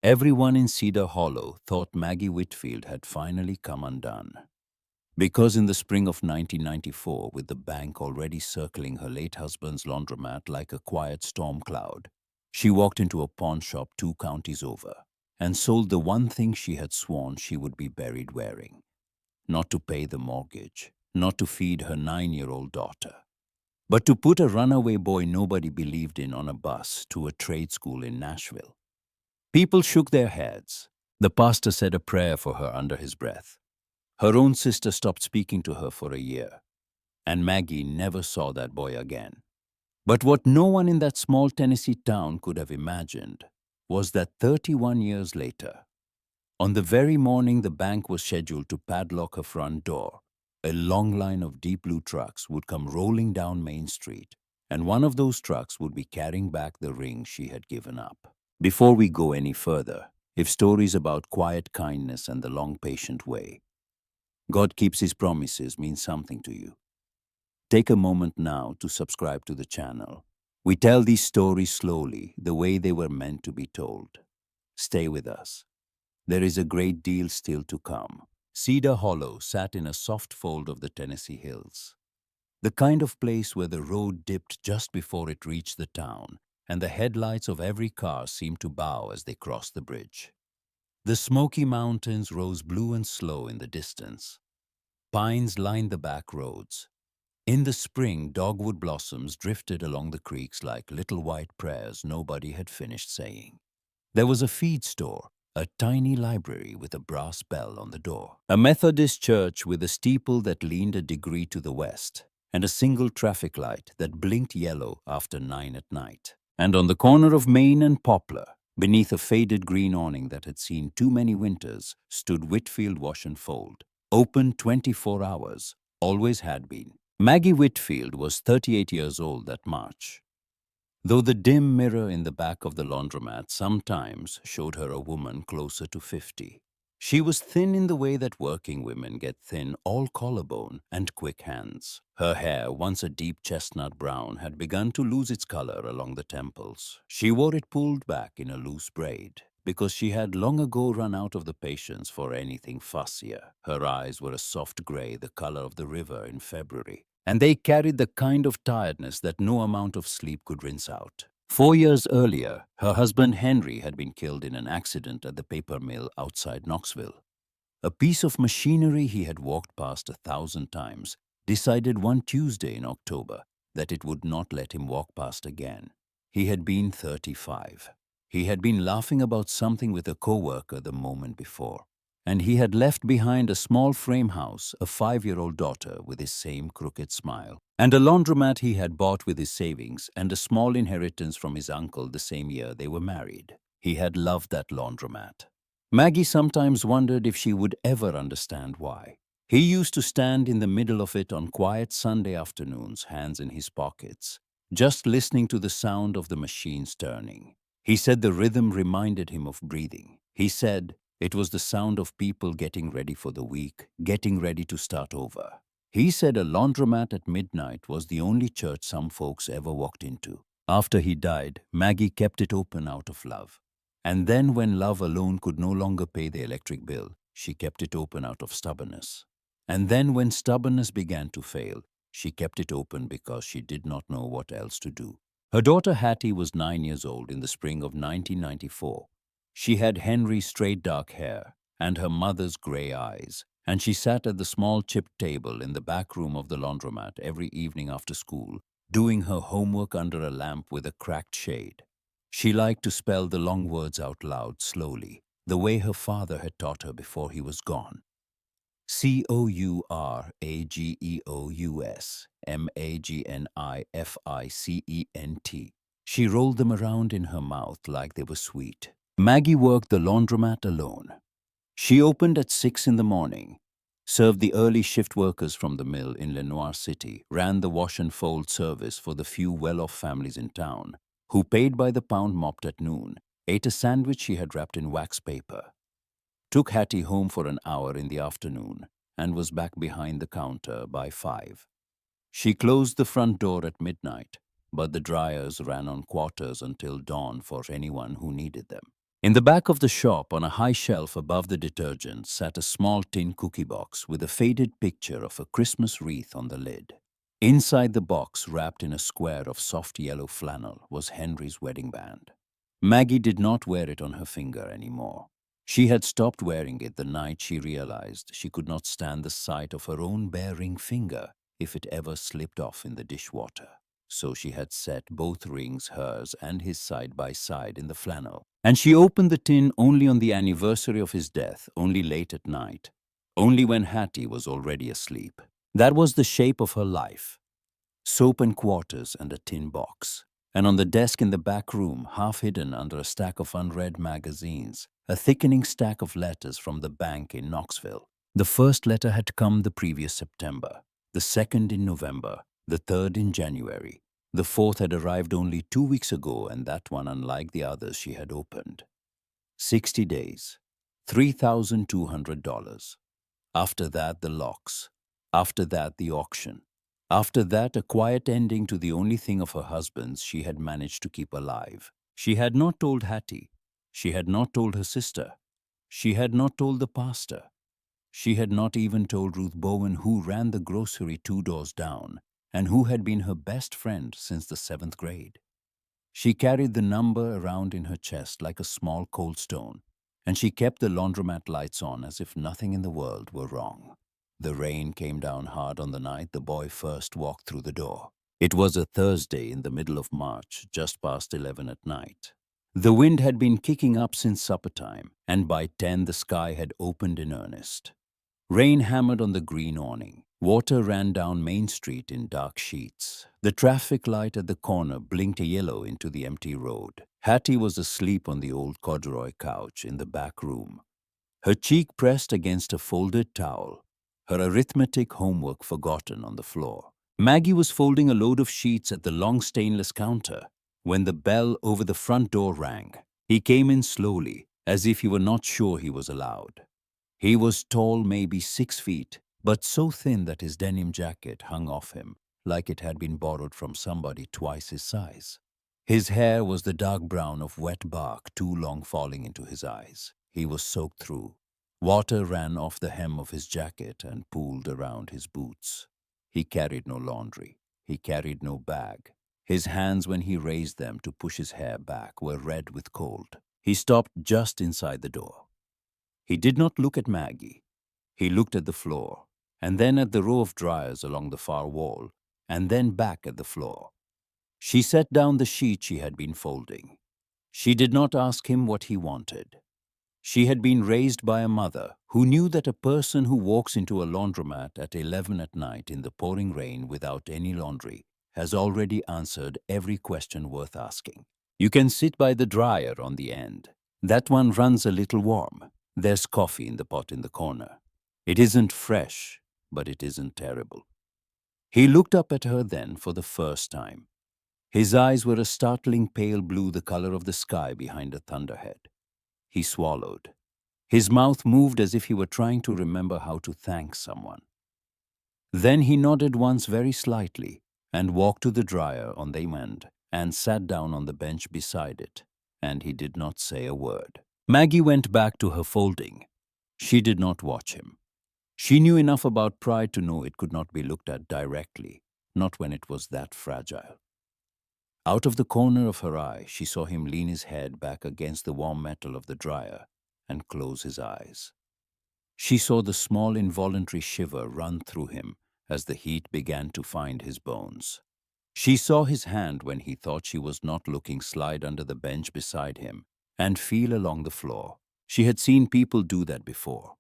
Everyone in Cedar Hollow thought Maggie Whitfield had finally come undone. Because in the spring of 1994, with the bank already circling her late husband's laundromat like a quiet storm cloud, she walked into a pawn shop 2 counties over and sold the one thing she had sworn she would be buried wearing. Not to pay the mortgage, not to feed her 9-year-old daughter, but to put a runaway boy nobody believed in on a bus to a trade school in Nashville. People shook their heads. The pastor said a prayer for her under his breath. Her own sister stopped speaking to her for a year, and Maggie never saw that boy again. But what no one in that small Tennessee town could have imagined was that 31 years later, on the very morning the bank was scheduled to padlock her front door, a long line of deep blue trucks would come rolling down Main Street, and one of those trucks would be carrying back the ring she had given up. Before we go any further, if stories about quiet kindness and the long patient way, God keeps His promises mean something to you, take a moment now to subscribe to the channel. We tell these stories slowly, the way they were meant to be told. Stay with us. There is a great deal still to come. Cedar Hollow sat in a soft fold of the Tennessee hills, the kind of place where the road dipped just before it reached the town, and the headlights of every car seemed to bow as they crossed the bridge. The Smoky Mountains rose blue and slow in the distance. Pines lined the back roads. In the spring, dogwood blossoms drifted along the creeks like little white prayers nobody had finished saying. There was a feed store, a tiny library with a brass bell on the door, a Methodist church with a steeple that leaned a degree to the west, and a single traffic light that blinked yellow after 9 at night. And on the corner of Main and Poplar, beneath a faded green awning that had seen too many winters, stood Whitfield Wash and Fold, open 24 hours, always had been. Maggie Whitfield was 38 years old that March. Though the dim mirror in the back of the laundromat sometimes showed her a woman closer to 50. She was thin in the way that working women get thin, all collarbone and quick hands. Her hair, once a deep chestnut brown, had begun to lose its color along the temples. She wore it pulled back in a loose braid, because she had long ago run out of the patience for anything fussier. Her eyes were a soft gray, the color of the river in February, and they carried the kind of tiredness that no amount of sleep could rinse out. 4 years earlier, her husband Henry had been killed in an accident at the paper mill outside Knoxville. A piece of machinery he had walked past 1,000 times decided one Tuesday in October that it would not let him walk past again. He had been 35. He had been laughing about something with a co-worker the moment before, and he had left behind a small frame house, a 5-year-old daughter with his same crooked smile, and a laundromat he had bought with his savings, and a small inheritance from his uncle the same year they were married. He had loved that laundromat. Maggie sometimes wondered if she would ever understand why. He used to stand in the middle of it on quiet Sunday afternoons, hands in his pockets, just listening to the sound of the machines turning. He said the rhythm reminded him of breathing. He said it was the sound of people getting ready for the week, getting ready to start over. He said a laundromat at midnight was the only church some folks ever walked into. After he died, Maggie kept it open out of love. And then when love alone could no longer pay the electric bill, she kept it open out of stubbornness. And then when stubbornness began to fail, she kept it open because she did not know what else to do. Her daughter Hattie was 9 years old in the spring of 1994. She had Henry's straight dark hair and her mother's gray eyes, and she sat at the small chipped table in the back room of the laundromat every evening after school, doing her homework under a lamp with a cracked shade. She liked to spell the long words out loud slowly, the way her father had taught her before he was gone. Courageous, Magnificent. She rolled them around in her mouth like they were sweet. Maggie worked the laundromat alone. She opened at 6 in the morning, served the early shift workers from the mill in Lenoir City, ran the wash and fold service for the few well-off families in town, who paid by the pound, mopped at noon, ate a sandwich she had wrapped in wax paper, took Hattie home for an hour in the afternoon, and was back behind the counter by 5. She closed the front door at midnight, but the dryers ran on quarters until dawn for anyone who needed them. In the back of the shop, on a high shelf above the detergent, sat a small tin cookie box with a faded picture of a Christmas wreath on the lid. Inside the box, wrapped in a square of soft yellow flannel, was Henry's wedding band. Maggie did not wear it on her finger anymore. She had stopped wearing it the night she realized she could not stand the sight of her own bare ring finger if it ever slipped off in the dishwater. So she had set both rings, hers and his, side by side in the flannel. And she opened the tin only on the anniversary of his death, only late at night, only when Hattie was already asleep. That was the shape of her life: soap and quarters and a tin box. And on the desk in the back room, half hidden under a stack of unread magazines, a thickening stack of letters from the bank in Knoxville. The first letter had come the previous September, the second in November, the third in January. The fourth had arrived only 2 weeks ago, and that one unlike the others she had opened. 60 days, $3,200. After that, the locks. After that, the auction. After that, a quiet ending to the only thing of her husband's she had managed to keep alive. She had not told Hattie. She had not told her sister. She had not told the pastor. She had not even told Ruth Bowen, who ran the grocery 2 doors down and who had been her best friend since the 7th grade. She carried the number around in her chest like a small cold stone, and she kept the laundromat lights on as if nothing in the world were wrong. The rain came down hard on the night the boy first walked through the door. It was a Thursday in the middle of March, just past 11 at night. The wind had been kicking up since supper time, and by 10 the sky had opened in earnest. Rain hammered on the green awning. Water ran down Main Street in dark sheets. The traffic light at the corner blinked yellow into the empty road. Hattie was asleep on the old corduroy couch in the back room, her cheek pressed against a folded towel, her arithmetic homework forgotten on the floor. Maggie was folding a load of sheets at the long stainless counter when the bell over the front door rang. He came in slowly, as if he were not sure he was allowed. He was tall, maybe 6 feet, but so thin that his denim jacket hung off him like it had been borrowed from somebody twice his size. His hair was the dark brown of wet bark, too long falling into his eyes. He was soaked through. Water ran off the hem of his jacket and pooled around his boots. He carried no laundry. He carried no bag. His hands, when he raised them to push his hair back, were red with cold. He stopped just inside the door. He did not look at Maggie. He looked at the floor, and then at the row of dryers along the far wall, and then back at the floor. She set down the sheet she had been folding. She did not ask him what he wanted. She had been raised by a mother who knew that a person who walks into a laundromat at 11 at night in the pouring rain without any laundry has already answered every question worth asking. You can sit by the dryer on the end. That one runs a little warm. There's coffee in the pot in the corner. It isn't fresh, but it isn't terrible. He looked up at her then for the first time. His eyes were a startling pale blue, the color of the sky behind a thunderhead. He swallowed. His mouth moved as if he were trying to remember how to thank someone. Then he nodded once very slightly and walked to the dryer on the end and sat down on the bench beside it, and he did not say a word. Maggie went back to her folding. She did not watch him. She knew enough about pride to know it could not be looked at directly, not when it was that fragile. Out of the corner of her eye, she saw him lean his head back against the warm metal of the dryer and close his eyes. She saw the small involuntary shiver run through him as the heat began to find his bones. She saw his hand, when he thought she was not looking, slide under the bench beside him and feel along the floor. She had seen people do that before.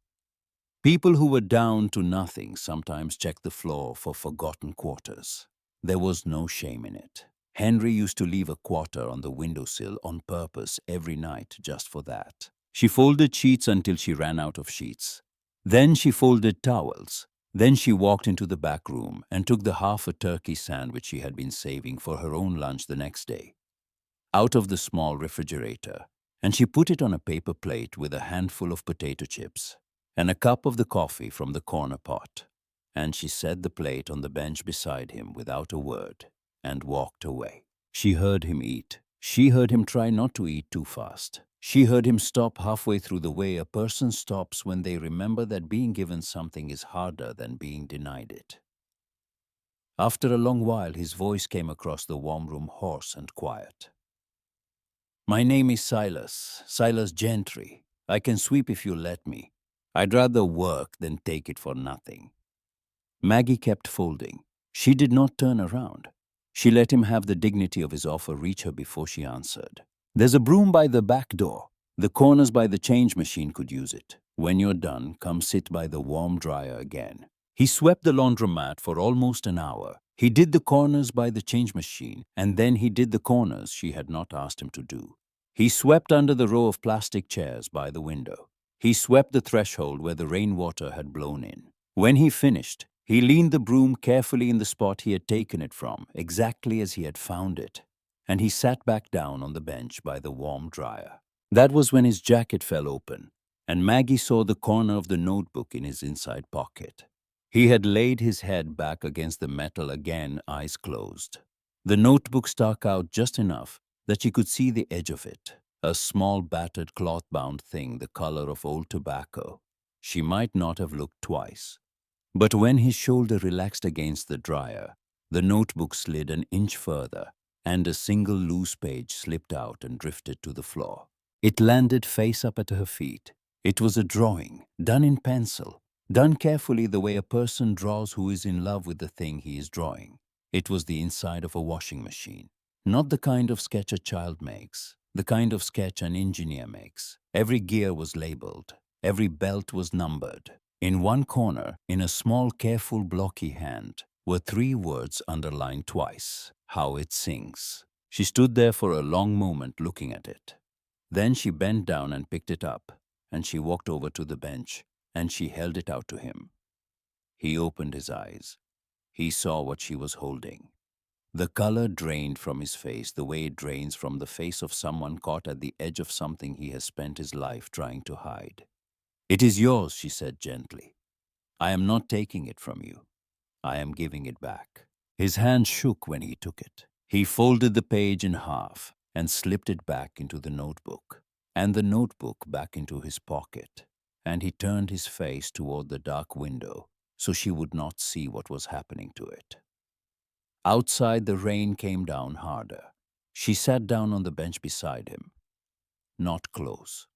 People who were down to nothing sometimes checked the floor for forgotten quarters. There was no shame in it. Henry used to leave a quarter on the windowsill on purpose every night just for that. She folded sheets until she ran out of sheets. Then she folded towels. Then she walked into the back room and took the half a turkey sandwich she had been saving for her own lunch the next day out of the small refrigerator, and she put it on a paper plate with a handful of potato chips and a cup of the coffee from the corner pot. And she set the plate on the bench beside him without a word and walked away. She heard him eat. She heard him try not to eat too fast. She heard him stop halfway through the way a person stops when they remember that being given something is harder than being denied it. After a long while, his voice came across the warm room, hoarse and quiet. "My name is Silas Gentry. I can sweep if you let me. I'd rather work than take it for nothing." Maggie kept folding. She did not turn around. She let him have the dignity of his offer reach her before she answered. "There's a broom by the back door. The corners by the change machine could use it. When you're done, come sit by the warm dryer again." He swept the laundromat for almost an hour. He did the corners by the change machine, and then he did the corners she had not asked him to do. He swept under the row of plastic chairs by the window. He swept the threshold where the rainwater had blown in. When he finished, he leaned the broom carefully in the spot he had taken it from, exactly as he had found it, and he sat back down on the bench by the warm dryer. That was when his jacket fell open, and Maggie saw the corner of the notebook in his inside pocket. He had laid his head back against the metal again, eyes closed. The notebook stuck out just enough that she could see the edge of it, a small battered cloth-bound thing the color of old tobacco. She might not have looked twice. But when his shoulder relaxed against the dryer, the notebook slid an inch further, and a single loose page slipped out and drifted to the floor. It landed face up at her feet. It was a drawing, done in pencil, done carefully the way a person draws who is in love with the thing he is drawing. It was the inside of a washing machine. Not the kind of sketch a child makes, the kind of sketch an engineer makes. Every gear was labeled. Every belt was numbered. In one corner, in a small, careful, blocky hand, were 3 words underlined twice: "How it sings." She stood there for a long moment looking at it. Then she bent down and picked it up, and she walked over to the bench, and she held it out to him. He opened his eyes. He saw what she was holding. The color drained from his face the way it drains from the face of someone caught at the edge of something he has spent his life trying to hide. "It is yours," she said gently. "I am not taking it from you. I am giving it back." His hand shook when he took it. He folded the page in half and slipped it back into the notebook, and the notebook back into his pocket, and he turned his face toward the dark window so she would not see what was happening to it. Outside, the rain came down harder. She sat down on the bench beside him. Not close,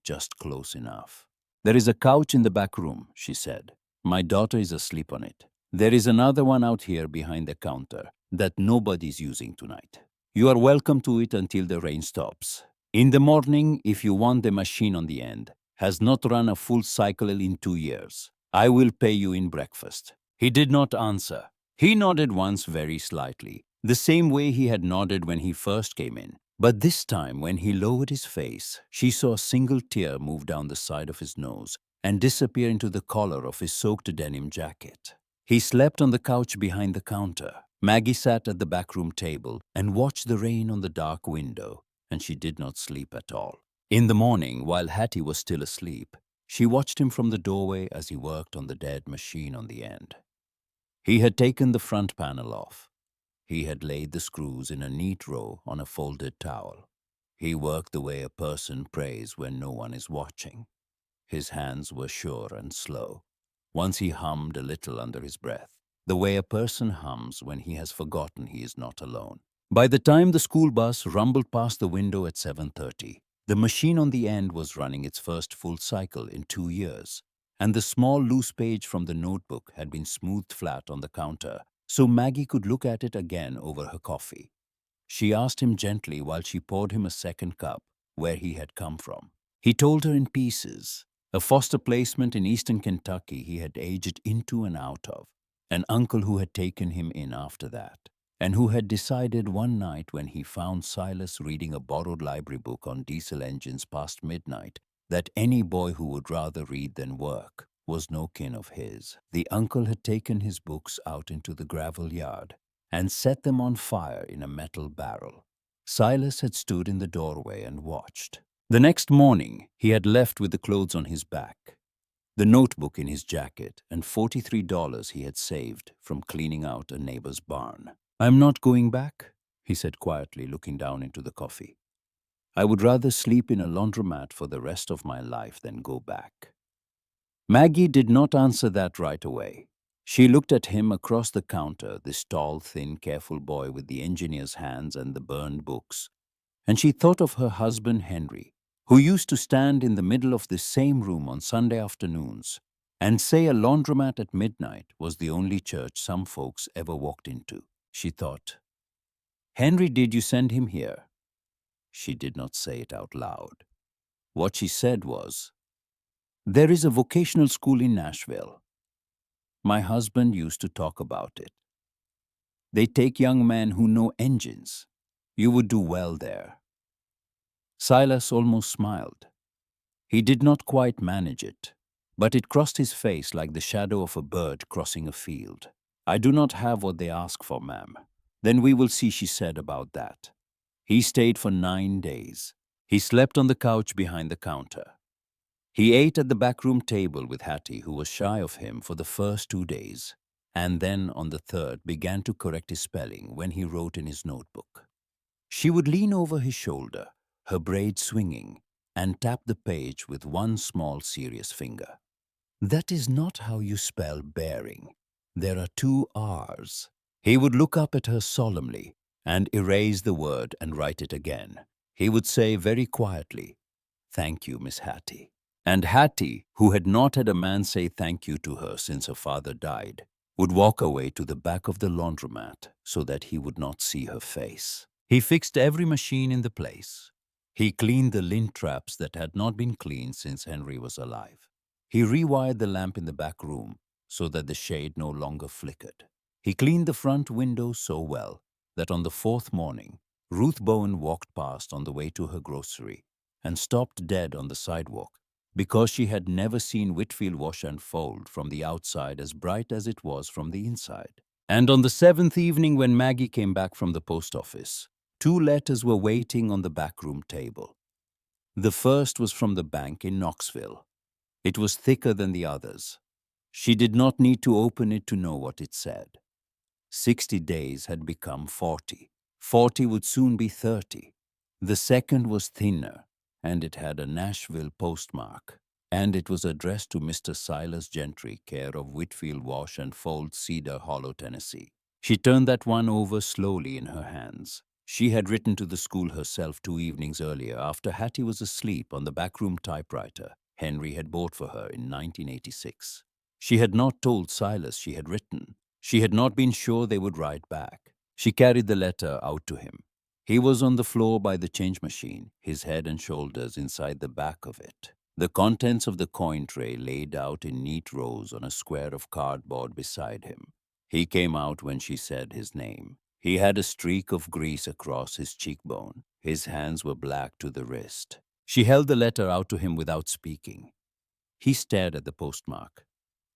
just close enough. "There is a couch in the back room," she said. "My daughter is asleep on it. There is another one out here behind the counter that nobody's using tonight. You are welcome to it until the rain stops. In the morning, if you want, the machine on the end has not run a full cycle in 2 years. I will pay you in breakfast." He did not answer. He nodded once very slightly, the same way he had nodded when he first came in. But this time, when he lowered his face, she saw a single tear move down the side of his nose and disappear into the collar of his soaked denim jacket. He slept on the couch behind the counter. Maggie sat at the backroom table and watched the rain on the dark window, and she did not sleep at all. In the morning, while Hattie was still asleep, she watched him from the doorway as he worked on the dead machine on the end. He had taken the front panel off. He had laid the screws in a neat row on a folded towel. He worked the way a person prays when no one is watching. His hands were sure and slow. Once he hummed a little under his breath, the way a person hums when he has forgotten he is not alone. By the time the school bus rumbled past the window at 7:30, the machine on the end was running its first full cycle in 2 years, and the small loose page from the notebook had been smoothed flat on the counter so Maggie could look at it again over her coffee. She asked him gently while she poured him a second cup where he had come from. He told her in pieces. A foster placement in eastern Kentucky he had aged into and out of, an uncle who had taken him in after that, and who had decided one night when he found Silas reading a borrowed library book on diesel engines past midnight that any boy who would rather read than work was no kin of his. The uncle had taken his books out into the gravel yard and set them on fire in a metal barrel. Silas had stood in the doorway and watched. The next morning, he had left with the clothes on his back, the notebook in his jacket, and $43 he had saved from cleaning out a neighbor's barn. "I'm not going back," he said quietly, looking down into the coffee. I would rather sleep in a laundromat for the rest of my life than go back." Maggie did not answer that right away. She looked at him across the counter, this tall, thin, careful boy with the engineer's hands and the burned books, and she thought of her husband Henry, who used to stand in the middle of this same room on Sunday afternoons and say a laundromat at midnight was the only church some folks ever walked into. She thought, "Henry, did you send him here?" She did not say it out loud. What she said was, "There is a vocational school in Nashville. My husband used to talk about it. They take young men who know engines. You would do well there." Silas almost smiled. He did not quite manage it, but it crossed his face like the shadow of a bird crossing a field. "I do not have what they ask for, ma'am." "Then we will see," she said about that. He stayed for 9 days. He slept on the couch behind the counter. He ate at the backroom table with Hattie, who was shy of him for the first 2 days, and then on the third began to correct his spelling when he wrote in his notebook. She would lean over his shoulder, her braid swinging, and tap the page with one small serious finger. "That is not how you spell bearing. There are 2 R's. He would look up at her solemnly and erase the word and write it again. He would say very quietly, "Thank you, Miss Hattie." And Hattie, who had not had a man say thank you to her since her father died, would walk away to the back of the laundromat so that he would not see her face. He fixed every machine in the place. He cleaned the lint traps that had not been cleaned since Henry was alive. He rewired the lamp in the back room so that the shade no longer flickered. He cleaned the front window so well that on the 4th morning, Ruth Bowen walked past on the way to her grocery and stopped dead on the sidewalk because she had never seen Whitfield wash and fold from the outside as bright as it was from the inside. And on the 7th evening, when Maggie came back from the post office, 2 letters were waiting on the backroom table. The first was from the bank in Knoxville. It was thicker than the others. She did not need to open it to know what it said. 60 days had become 40. 40 would soon be 30. The second was thinner, and it had a Nashville postmark, and it was addressed to Mr. Silas Gentry, care of Whitfield Wash and Fold, Cedar Hollow, Tennessee. She turned that one over slowly in her hands. She had written to the school herself 2 evenings earlier after Hattie was asleep on the backroom typewriter Henry had bought for her in 1986. She had not told Silas she had written. She had not been sure they would write back. She carried the letter out to him. He was on the floor by the change machine, his head and shoulders inside the back of it. The contents of the coin tray laid out in neat rows on a square of cardboard beside him. He came out when she said his name. He had a streak of grease across his cheekbone. His hands were black to the wrist. She held the letter out to him without speaking. He stared at the postmark.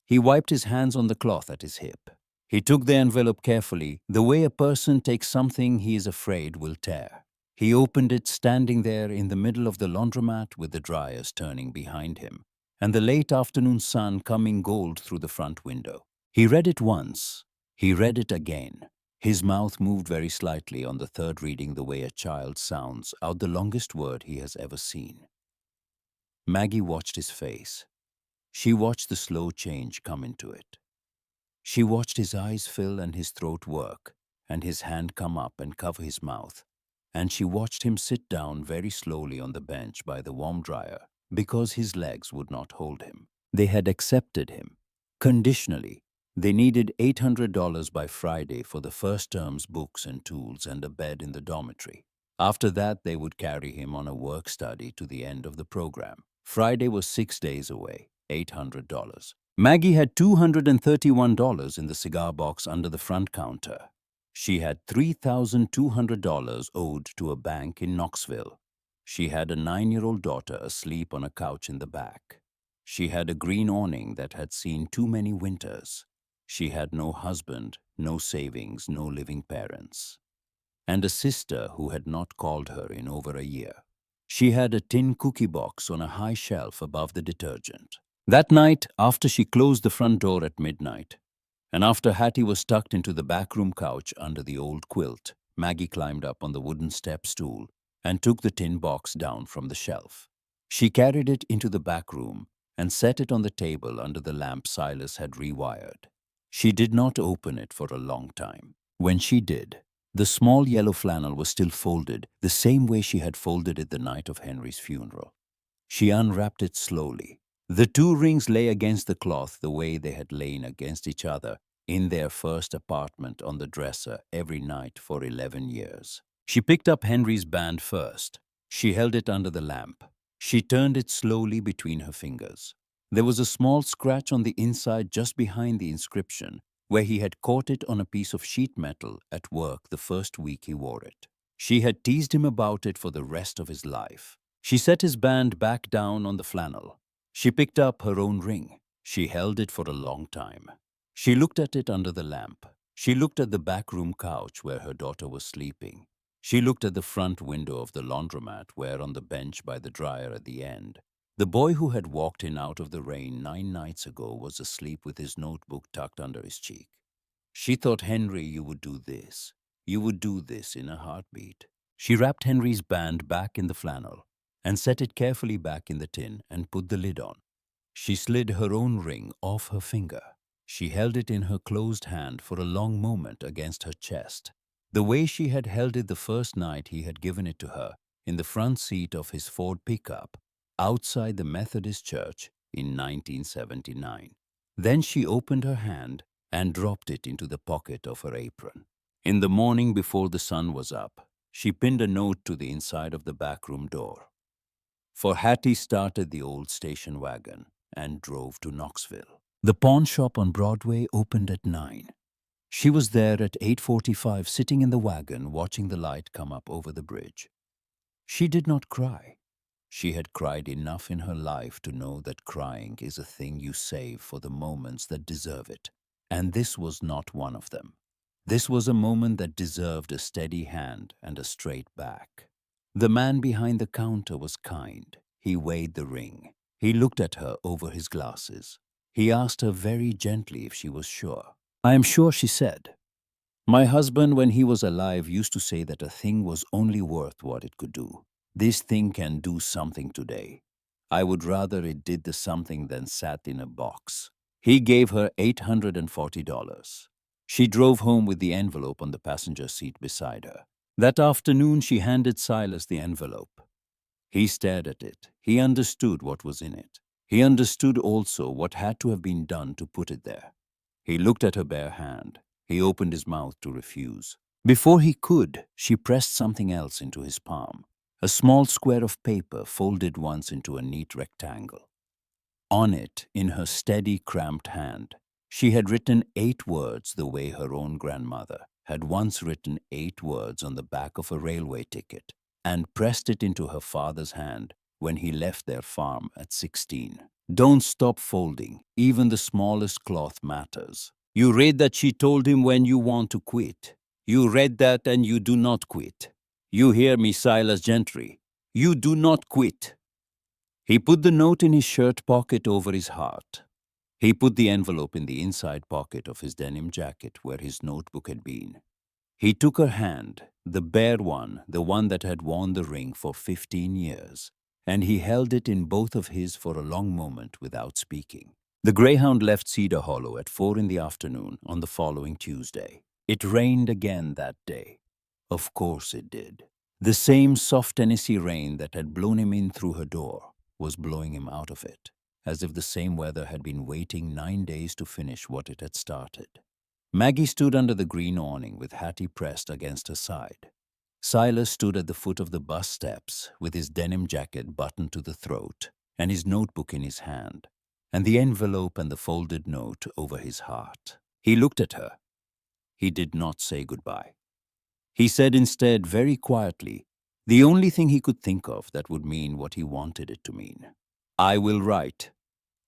He wiped his hands on the cloth at his hip. He took the envelope carefully, the way a person takes something he is afraid will tear. He opened it standing there in the middle of the laundromat with the dryers turning behind him and the late afternoon sun coming gold through the front window. He read it once. He read it again. His mouth moved very slightly on the third reading, the way a child sounds out the longest word he has ever seen. Maggie watched his face. She watched the slow change come into it. She watched his eyes fill and his throat work, and his hand come up and cover his mouth, and she watched him sit down very slowly on the bench by the warm dryer because his legs would not hold him. They had accepted him. Conditionally, they needed $800 by Friday for the first term's books and tools and a bed in the dormitory. After that, they would carry him on a work study to the end of the program. Friday was 6 days away, $800. Maggie had $231 in the cigar box under the front counter. She had $3,200 owed to a bank in Knoxville. She had a 9-year-old daughter asleep on a couch in the back. She had a green awning that had seen too many winters. She had no husband, no savings, no living parents, and a sister who had not called her in over a year. She had a tin cookie box on a high shelf above the detergent. That night, after she closed the front door at midnight, and after Hattie was tucked into the backroom couch under the old quilt, Maggie climbed up on the wooden step stool and took the tin box down from the shelf. She carried it into the back room and set it on the table under the lamp Silas had rewired. She did not open it for a long time. When she did, the small yellow flannel was still folded the same way she had folded it the night of Henry's funeral. She unwrapped it slowly. The two rings lay against the cloth the way they had lain against each other in their first apartment on the dresser every night for 11 years. She picked up Henry's band first. She held it under the lamp. She turned it slowly between her fingers. There was a small scratch on the inside just behind the inscription, where he had caught it on a piece of sheet metal at work the first week he wore it. She had teased him about it for the rest of his life. She set his band back down on the flannel. She picked up her own ring. She held it for a long time. She looked at it under the lamp. She looked at the back room couch where her daughter was sleeping. She looked at the front window of the laundromat where on the bench by the dryer at the end, the boy who had walked in out of the rain 9 nights ago was asleep with his notebook tucked under his cheek. She thought, Henry, you would do this. You would do this in a heartbeat. She wrapped Henry's band back in the flannel and set it carefully back in the tin and put the lid on. She slid her own ring off her finger. She held it in her closed hand for a long moment against her chest, the way she had held it the first night he had given it to her in the front seat of his Ford pickup outside the Methodist church in 1979. Then she opened her hand and dropped it into the pocket of her apron. In the morning before the sun was up, she pinned a note to the inside of the back room door. For Hattie started the old station wagon and drove to Knoxville. The pawn shop on Broadway opened at 9. She was there at 8:45 sitting in the wagon watching the light come up over the bridge. She did not cry. She had cried enough in her life to know that crying is a thing you save for the moments that deserve it. And this was not one of them. This was a moment that deserved a steady hand and a straight back. The man behind the counter was kind. He weighed the ring. He looked at her over his glasses. He asked her very gently if she was sure. I am sure, she said. My husband, when he was alive, used to say that a thing was only worth what it could do. This thing can do something today. I would rather it did the something than sat in a box. He gave her $840. She drove home with the envelope on the passenger seat beside her. That afternoon, she handed Silas the envelope. He stared at it. He understood what was in it. He understood also what had to have been done to put it there. He looked at her bare hand. He opened his mouth to refuse. Before he could, she pressed something else into his palm, a small square of paper folded once into a neat rectangle. On it, in her steady, cramped hand, she had written 8 words the way her own grandmother had once written 8 words on the back of a railway ticket and pressed it into her father's hand when he left their farm at 16. Don't stop folding. Even the smallest cloth matters. You read that she told him when you want to quit. You read that and you do not quit. You hear me, Silas Gentry. You do not quit. He put the note in his shirt pocket over his heart. He put the envelope in the inside pocket of his denim jacket where his notebook had been. He took her hand, the bare one, the one that had worn the ring for 15 years, and he held it in both of his for a long moment without speaking. The Greyhound left Cedar Hollow at 4 in the afternoon on the following Tuesday. It rained again that day. Of course it did. The same soft Tennessee rain that had blown him in through her door was blowing him out of it, as if the same weather had been waiting 9 days to finish what it had started. Maggie stood under the green awning with Hattie pressed against her side. Silas stood at the foot of the bus steps with his denim jacket buttoned to the throat and his notebook in his hand, and the envelope and the folded note over his heart. He looked at her. He did not say goodbye. He said instead, very quietly, the only thing he could think of that would mean what he wanted it to mean. I will write.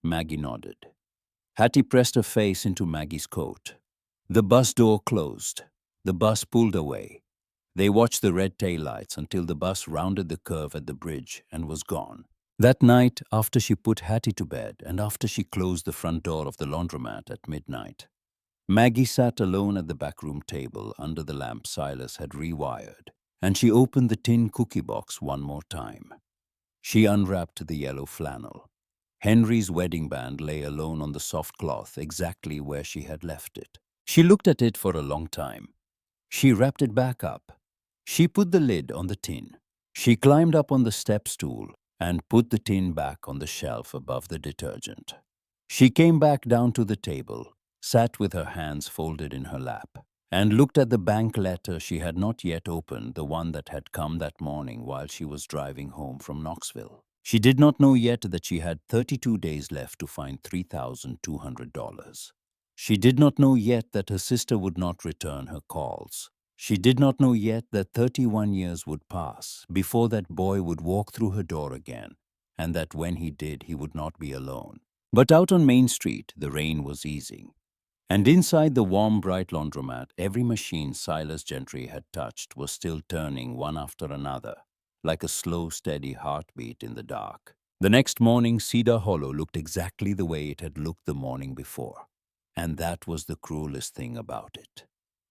Maggie nodded. Hattie pressed her face into Maggie's coat. The bus door closed. The bus pulled away. They watched the red taillights until the bus rounded the curve at the bridge and was gone. That night, after she put Hattie to bed and after she closed the front door of the laundromat at midnight, Maggie sat alone at the backroom table under the lamp Silas had rewired and she opened the tin cookie box one more time. She unwrapped the yellow flannel. Henry's wedding band lay alone on the soft cloth exactly where she had left it. She looked at it for a long time. She wrapped it back up. She put the lid on the tin. She climbed up on the step stool and put the tin back on the shelf above the detergent. She came back down to the table, sat with her hands folded in her lap, and looked at the bank letter she had not yet opened, the one that had come that morning while she was driving home from Knoxville. She did not know yet that she had 32 days left to find $3,200. She did not know yet that her sister would not return her calls. She did not know yet that 31 years would pass before that boy would walk through her door again, and that when he did, he would not be alone. But out on Main Street, the rain was easing. And inside the warm, bright laundromat, every machine Silas Gentry had touched was still turning one after another, like a slow, steady heartbeat in the dark. The next morning, Cedar Hollow looked exactly the way it had looked the morning before. And that was the cruelest thing about it.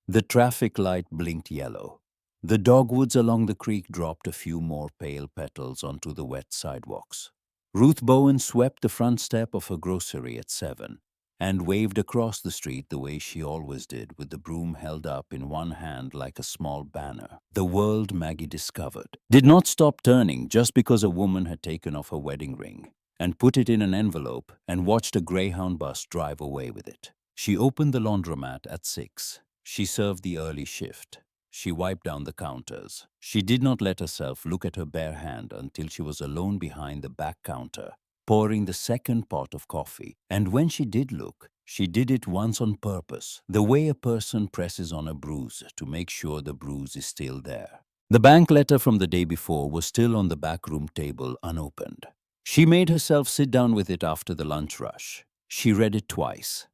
The traffic light blinked yellow. The dogwoods along the creek dropped a few more pale petals onto the wet sidewalks. Ruth Bowen swept the front step of her grocery at 7 and waved across the street the way she always did, with the broom held up in one hand like a small banner. The world, Maggie discovered, did not stop turning just because a woman had taken off her wedding ring and put it in an envelope and watched a Greyhound bus drive away with it. She opened the laundromat at 6. She served the early shift. She wiped down the counters. She did not let herself look at her bare hand until she was alone behind the back counter, pouring the second pot of coffee. And when she did look, she did it once on purpose, the way a person presses on a bruise to make sure the bruise is still there. The bank letter from the day before was still on the backroom table, unopened. She made herself sit down with it after the lunch rush. She read it twice.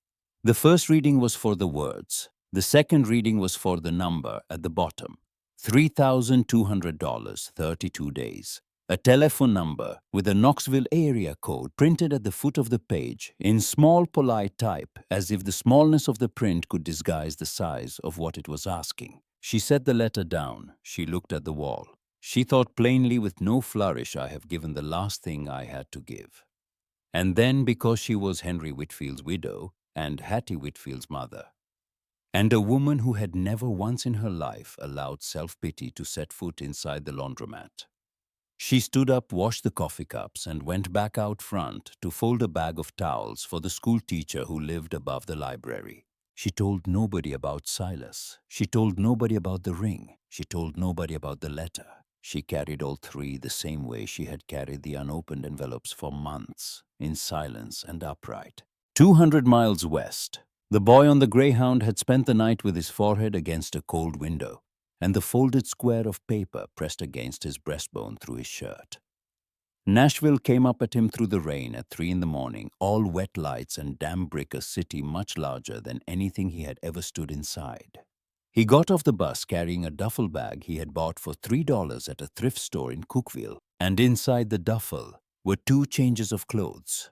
The first reading was for the words. The second reading was for the number at the bottom. $3,200, 32 days. A telephone number with a Knoxville area code printed at the foot of the page in small, polite type, as if the smallness of the print could disguise the size of what it was asking. She set the letter down. She looked at the wall. She thought plainly, with no flourish, I have given the last thing I had to give. And then, because she was Henry Whitfield's widow and Hattie Whitfield's mother, and a woman who had never once in her life allowed self-pity to set foot inside the laundromat, she stood up, washed the coffee cups, and went back out front to fold a bag of towels for the school teacher who lived above the library. She told nobody about Silas. She told nobody about the ring. She told nobody about the letter. She carried all three the same way she had carried the unopened envelopes for months, in silence and upright. 200 miles west, the boy on the Greyhound had spent the night with his forehead against a cold window and the folded square of paper pressed against his breastbone through his shirt. Nashville came up at him through the rain at 3 in the morning, all wet lights and damp brick, a city much larger than anything he had ever stood inside. He got off the bus carrying a duffel bag he had bought for $3 at a thrift store in Cookeville, and inside the duffel were 2 changes of clothes.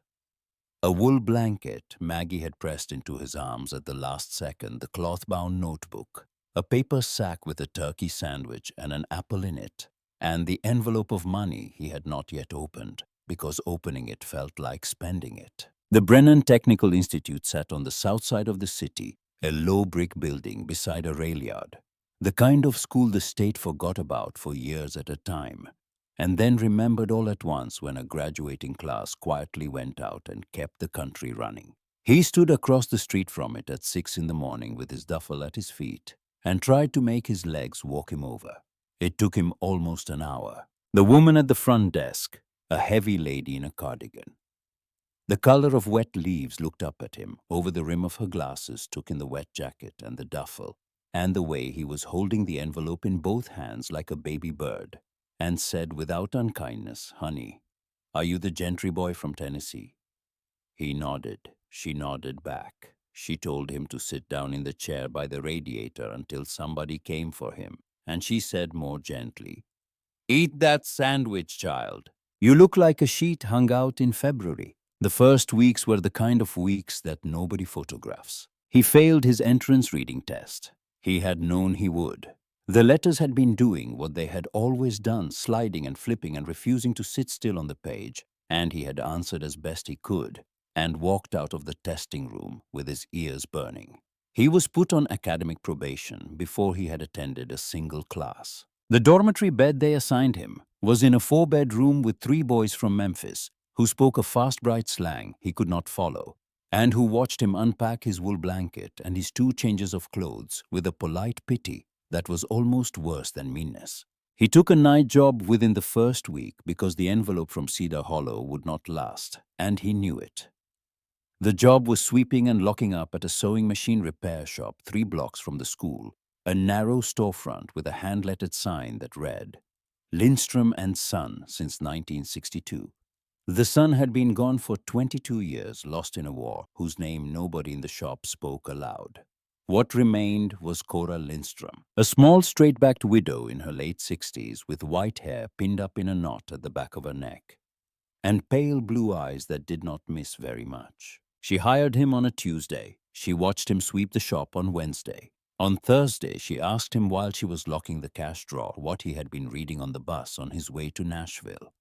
A wool blanket Maggie had pressed into his arms at the last second, the cloth-bound notebook, a paper sack with a turkey sandwich and an apple in it, and the envelope of money he had not yet opened, because opening it felt like spending it. The Brennan Technical Institute sat on the south side of the city, a low brick building beside a rail yard, the kind of school the state forgot about for years at a time, and then remembered all at once when a graduating class quietly went out and kept the country running. He stood across the street from it at 6 in the morning with his duffel at his feet and tried to make his legs walk him over. It took him almost an hour. The woman at the front desk, a heavy lady in a cardigan, the color of wet leaves, looked up at him over the rim of her glasses, took in the wet jacket and the duffel, and the way he was holding the envelope in both hands like a baby bird, and said without unkindness, "Honey, are you the Gentry boy from Tennessee?" He nodded. She nodded back. She told him to sit down in the chair by the radiator until somebody came for him, and she said more gently, "Eat that sandwich, child. You look like a sheet hung out in February." The first weeks were the kind of weeks that nobody photographs. He failed his entrance reading test. He had known he would. The letters had been doing what they had always done, sliding and flipping and refusing to sit still on the page, and he had answered as best he could and walked out of the testing room with his ears burning. He was put on academic probation before he had attended a single class. The dormitory bed they assigned him was in a 4-bedroom with 3 boys from Memphis who spoke a fast, bright slang he could not follow, and who watched him unpack his wool blanket and his 2 changes of clothes with a polite pity that was almost worse than meanness. He took a night job within the first week because the envelope from Cedar Hollow would not last, and he knew it. The job was sweeping and locking up at a sewing machine repair shop 3 blocks from the school, a narrow storefront with a hand-lettered sign that read, Lindstrom and Son since 1962. The son had been gone for 22 years, lost in a war whose name nobody in the shop spoke aloud. What remained was Cora Lindstrom, a small straight-backed widow in her late 60s with white hair pinned up in a knot at the back of her neck, and pale blue eyes that did not miss very much. She hired him on a Tuesday. She watched him sweep the shop on Wednesday. On Thursday, she asked him while she was locking the cash drawer what he had been reading on the bus on his way to Nashville.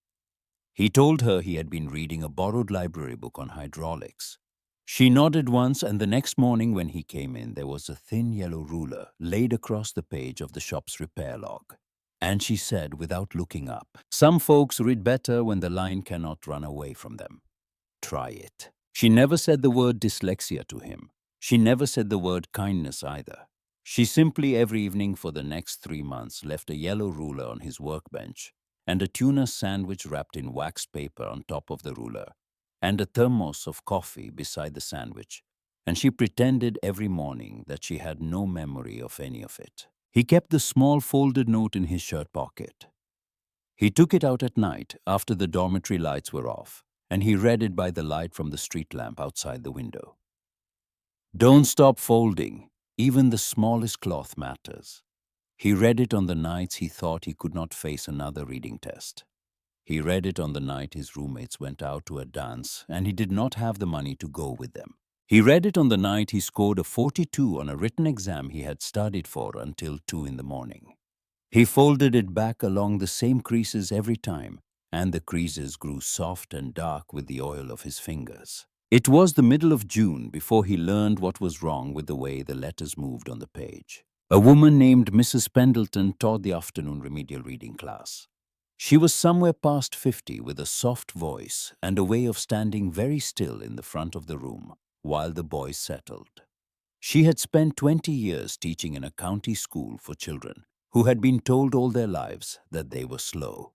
He told her he had been reading a borrowed library book on hydraulics. She nodded once, and the next morning when he came in, there was a thin yellow ruler laid across the page of the shop's repair log. And she said, without looking up, "Some folks read better when the line cannot run away from them. Try it." She never said the word dyslexia to him. She never said the word kindness either. She simply every evening for the next 3 months left a yellow ruler on his workbench and a tuna sandwich wrapped in waxed paper on top of the ruler, and a thermos of coffee beside the sandwich, and she pretended every morning that she had no memory of any of it. He kept the small folded note in his shirt pocket. He took it out at night after the dormitory lights were off, and he read it by the light from the street lamp outside the window. Don't stop folding. Even the smallest cloth matters. He read it on the nights he thought he could not face another reading test. He read it on the night his roommates went out to a dance and he did not have the money to go with them. He read it on the night he scored a 42 on a written exam he had studied for until 2 in the morning. He folded it back along the same creases every time, and the creases grew soft and dark with the oil of his fingers. It was the middle of June before he learned what was wrong with the way the letters moved on the page. A woman named Mrs. Pendleton taught the afternoon remedial reading class. She was somewhere past 50 with a soft voice and a way of standing very still in the front of the room while the boys settled. She had spent 20 years teaching in a county school for children who had been told all their lives that they were slow.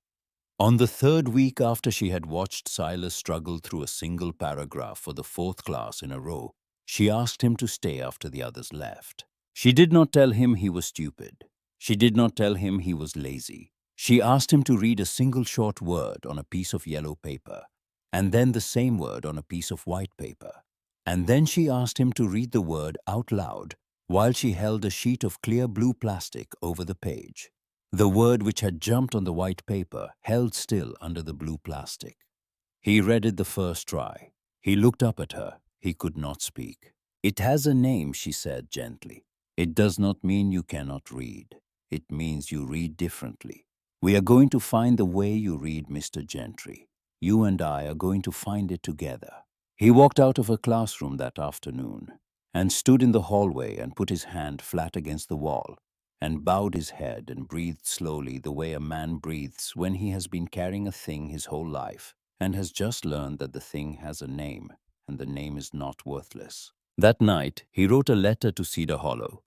On the 3rd week after she had watched Silas struggle through a single paragraph for the 4th class in a row, she asked him to stay after the others left. She did not tell him he was stupid. She did not tell him he was lazy. She asked him to read a single short word on a piece of yellow paper, and then the same word on a piece of white paper. And then she asked him to read the word out loud while she held a sheet of clear blue plastic over the page. The word which had jumped on the white paper held still under the blue plastic. He read it the first try. He looked up at her. He could not speak. "It has a name," she said gently. "It does not mean you cannot read. It means you read differently. We are going to find the way you read, Mr. Gentry. You and I are going to find it together." He walked out of her classroom that afternoon and stood in the hallway and put his hand flat against the wall and bowed his head and breathed slowly the way a man breathes when he has been carrying a thing his whole life and has just learned that the thing has a name and the name is not worthless. That night, he wrote a letter to Cedar Hollow.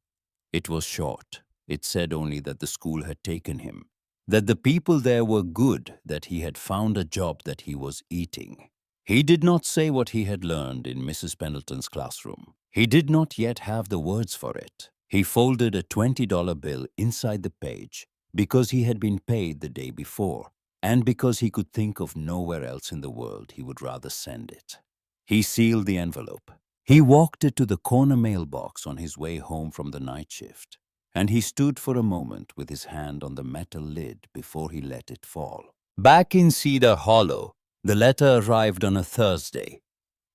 It was short. It said only that the school had taken him, that the people there were good, that he had found a job, that he was eating. He did not say what he had learned in Mrs. Pendleton's classroom. He did not yet have the words for it. He folded a $20 bill inside the page because he had been paid the day before and because he could think of nowhere else in the world he would rather send it. He sealed the envelope. He walked it to the corner mailbox on his way home from the night shift, and he stood for a moment with his hand on the metal lid before he let it fall. Back in Cedar Hollow, the letter arrived on a Thursday,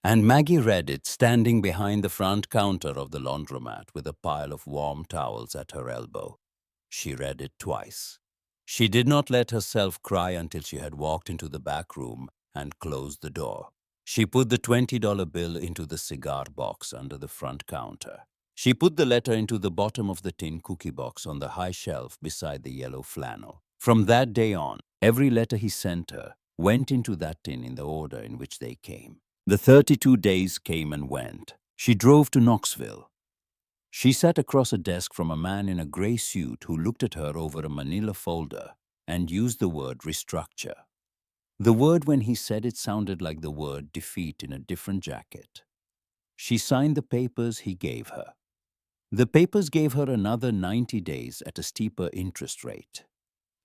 and Maggie read it standing behind the front counter of the laundromat with a pile of warm towels at her elbow. She read it twice. She did not let herself cry until she had walked into the back room and closed the door. She put the $20 bill into the cigar box under the front counter. She put the letter into the bottom of the tin cookie box on the high shelf beside the yellow flannel. From that day on, every letter he sent her went into that tin in the order in which they came. The 32 days came and went. She drove to Knoxville. She sat across a desk from a man in a gray suit who looked at her over a manila folder and used the word restructure. The word, when he said it, sounded like the word defeat in a different jacket. She signed the papers he gave her. The papers gave her another 90 days at a steeper interest rate.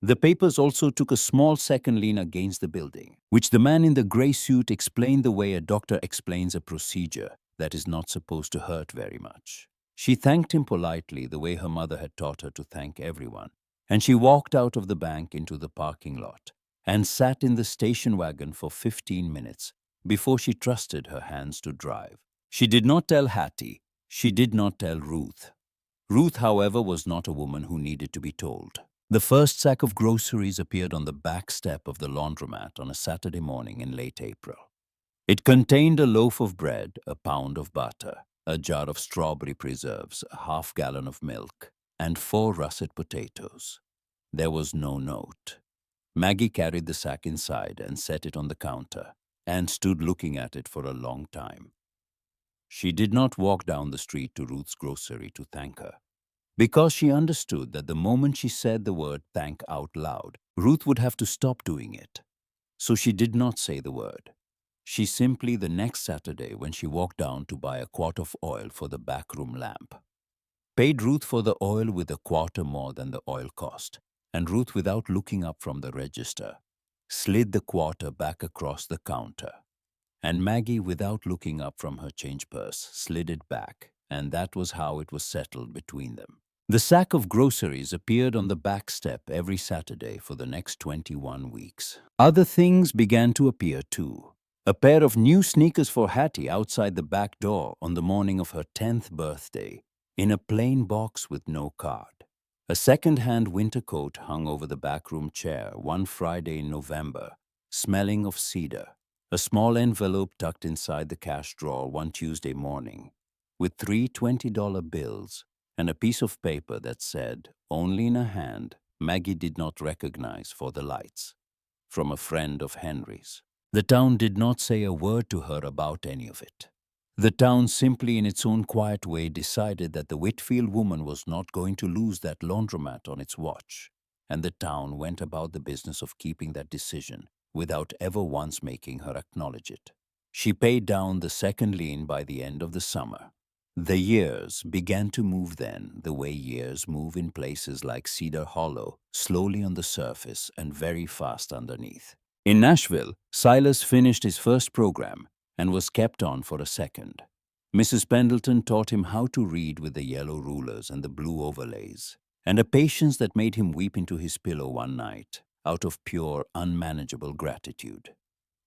The papers also took a small second lien against the building, which the man in the gray suit explained the way a doctor explains a procedure that is not supposed to hurt very much. She thanked him politely the way her mother had taught her to thank everyone, and she walked out of the bank into the parking lot and sat in the station wagon for 15 minutes before she trusted her hands to drive. She did not tell Hattie. She did not tell Ruth. Ruth, however, was not a woman who needed to be told. The first sack of groceries appeared on the back step of the laundromat on a Saturday morning in late April. It contained a loaf of bread, a pound of butter, a jar of strawberry preserves, a half-gallon of milk, and 4 russet potatoes. There was no note. Maggie carried the sack inside and set it on the counter and stood looking at it for a long time. She did not walk down the street to Ruth's grocery to thank her, because she understood that the moment she said the word thank out loud, Ruth would have to stop doing it. So she did not say the word. She simply, the next Saturday when she walked down to buy a quart of oil for the backroom lamp, paid Ruth for the oil with a quarter more than the oil cost, and Ruth, without looking up from the register, slid the quarter back across the counter. And Maggie, without looking up from her change purse, slid it back, and that was how it was settled between them. The sack of groceries appeared on the back step every Saturday for the next 21 weeks. Other things began to appear too. A pair of new sneakers for Hattie outside the back door on the morning of her 10th birthday, in a plain box with no card. A second-hand winter coat hung over the backroom chair one Friday in November, smelling of cedar. A small envelope tucked inside the cash drawer one Tuesday morning, with 3 $20 bills and a piece of paper that said, only in a hand Maggie did not recognize for the lights, from a friend of Henry's. The town did not say a word to her about any of it. The town simply, in its own quiet way, decided that the Whitfield woman was not going to lose that laundromat on its watch, and the town went about the business of keeping that decision without ever once making her acknowledge it. She paid down the second lien by the end of the summer. The years began to move then, the way years move in places like Cedar Hollow, slowly on the surface and very fast underneath. In Nashville, Silas finished his first program and was kept on for a second. Mrs. Pendleton taught him how to read with the yellow rulers and the blue overlays, and a patience that made him weep into his pillow one night out of pure, unmanageable gratitude.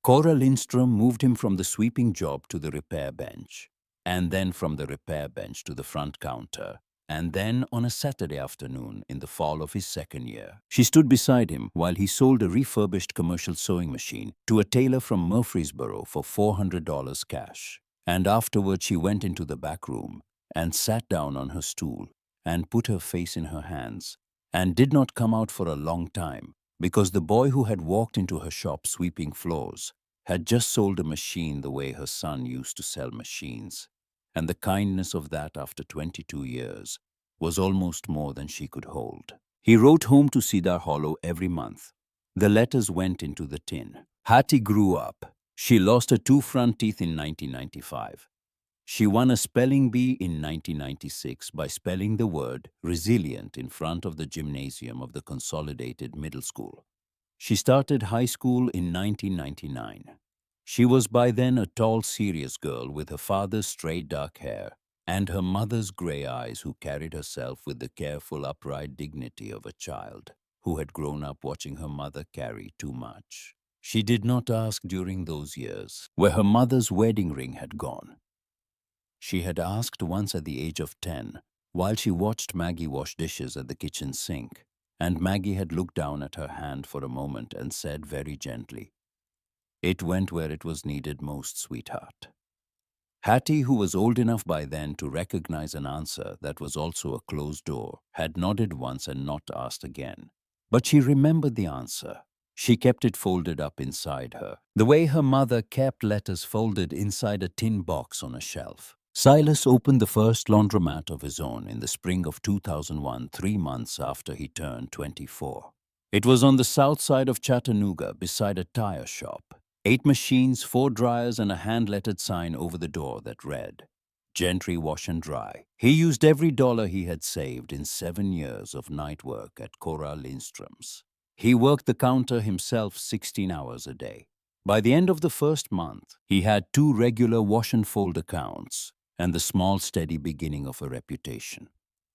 Cora Lindstrom moved him from the sweeping job to the repair bench, and then from the repair bench to the front counter, and then on a Saturday afternoon in the fall of his second year, she stood beside him while he sold a refurbished commercial sewing machine to a tailor from Murfreesboro for $400 cash. And afterward she went into the back room and sat down on her stool and put her face in her hands and did not come out for a long time, because the boy who had walked into her shop sweeping floors had just sold a machine the way her son used to sell machines, and the kindness of that after 22 years was almost more than she could hold. He wrote home to Cedar Hollow every month. The letters went into the tin. Hattie grew up. She lost her 2 front teeth in 1995. She won a spelling bee in 1996 by spelling the word resilient in front of the gymnasium of the Consolidated Middle School. She started high school in 1999. She was by then a tall, serious girl with her father's straight dark hair and her mother's gray eyes, who carried herself with the careful, upright dignity of a child who had grown up watching her mother carry too much. She did not ask during those years where her mother's wedding ring had gone. She had asked once at the age of 10 while she watched Maggie wash dishes at the kitchen sink, and Maggie had looked down at her hand for a moment and said very gently, "It went where it was needed most, sweetheart." Hattie, who was old enough by then to recognize an answer that was also a closed door, had nodded once and not asked again. But she remembered the answer. She kept it folded up inside her, the way her mother kept letters folded inside a tin box on a shelf. Silas opened the first laundromat of his own in the spring of 2001, 3 months after he turned 24. It was on the south side of Chattanooga, beside a tire shop. 8 machines, 4 dryers, and a hand-lettered sign over the door that read, "Gentry Wash and Dry." He used every dollar he had saved in 7 years of night work at Cora Lindstrom's. He worked the counter himself 16 hours a day. By the end of the first month, he had 2 regular wash and fold accounts and the small, steady beginning of a reputation.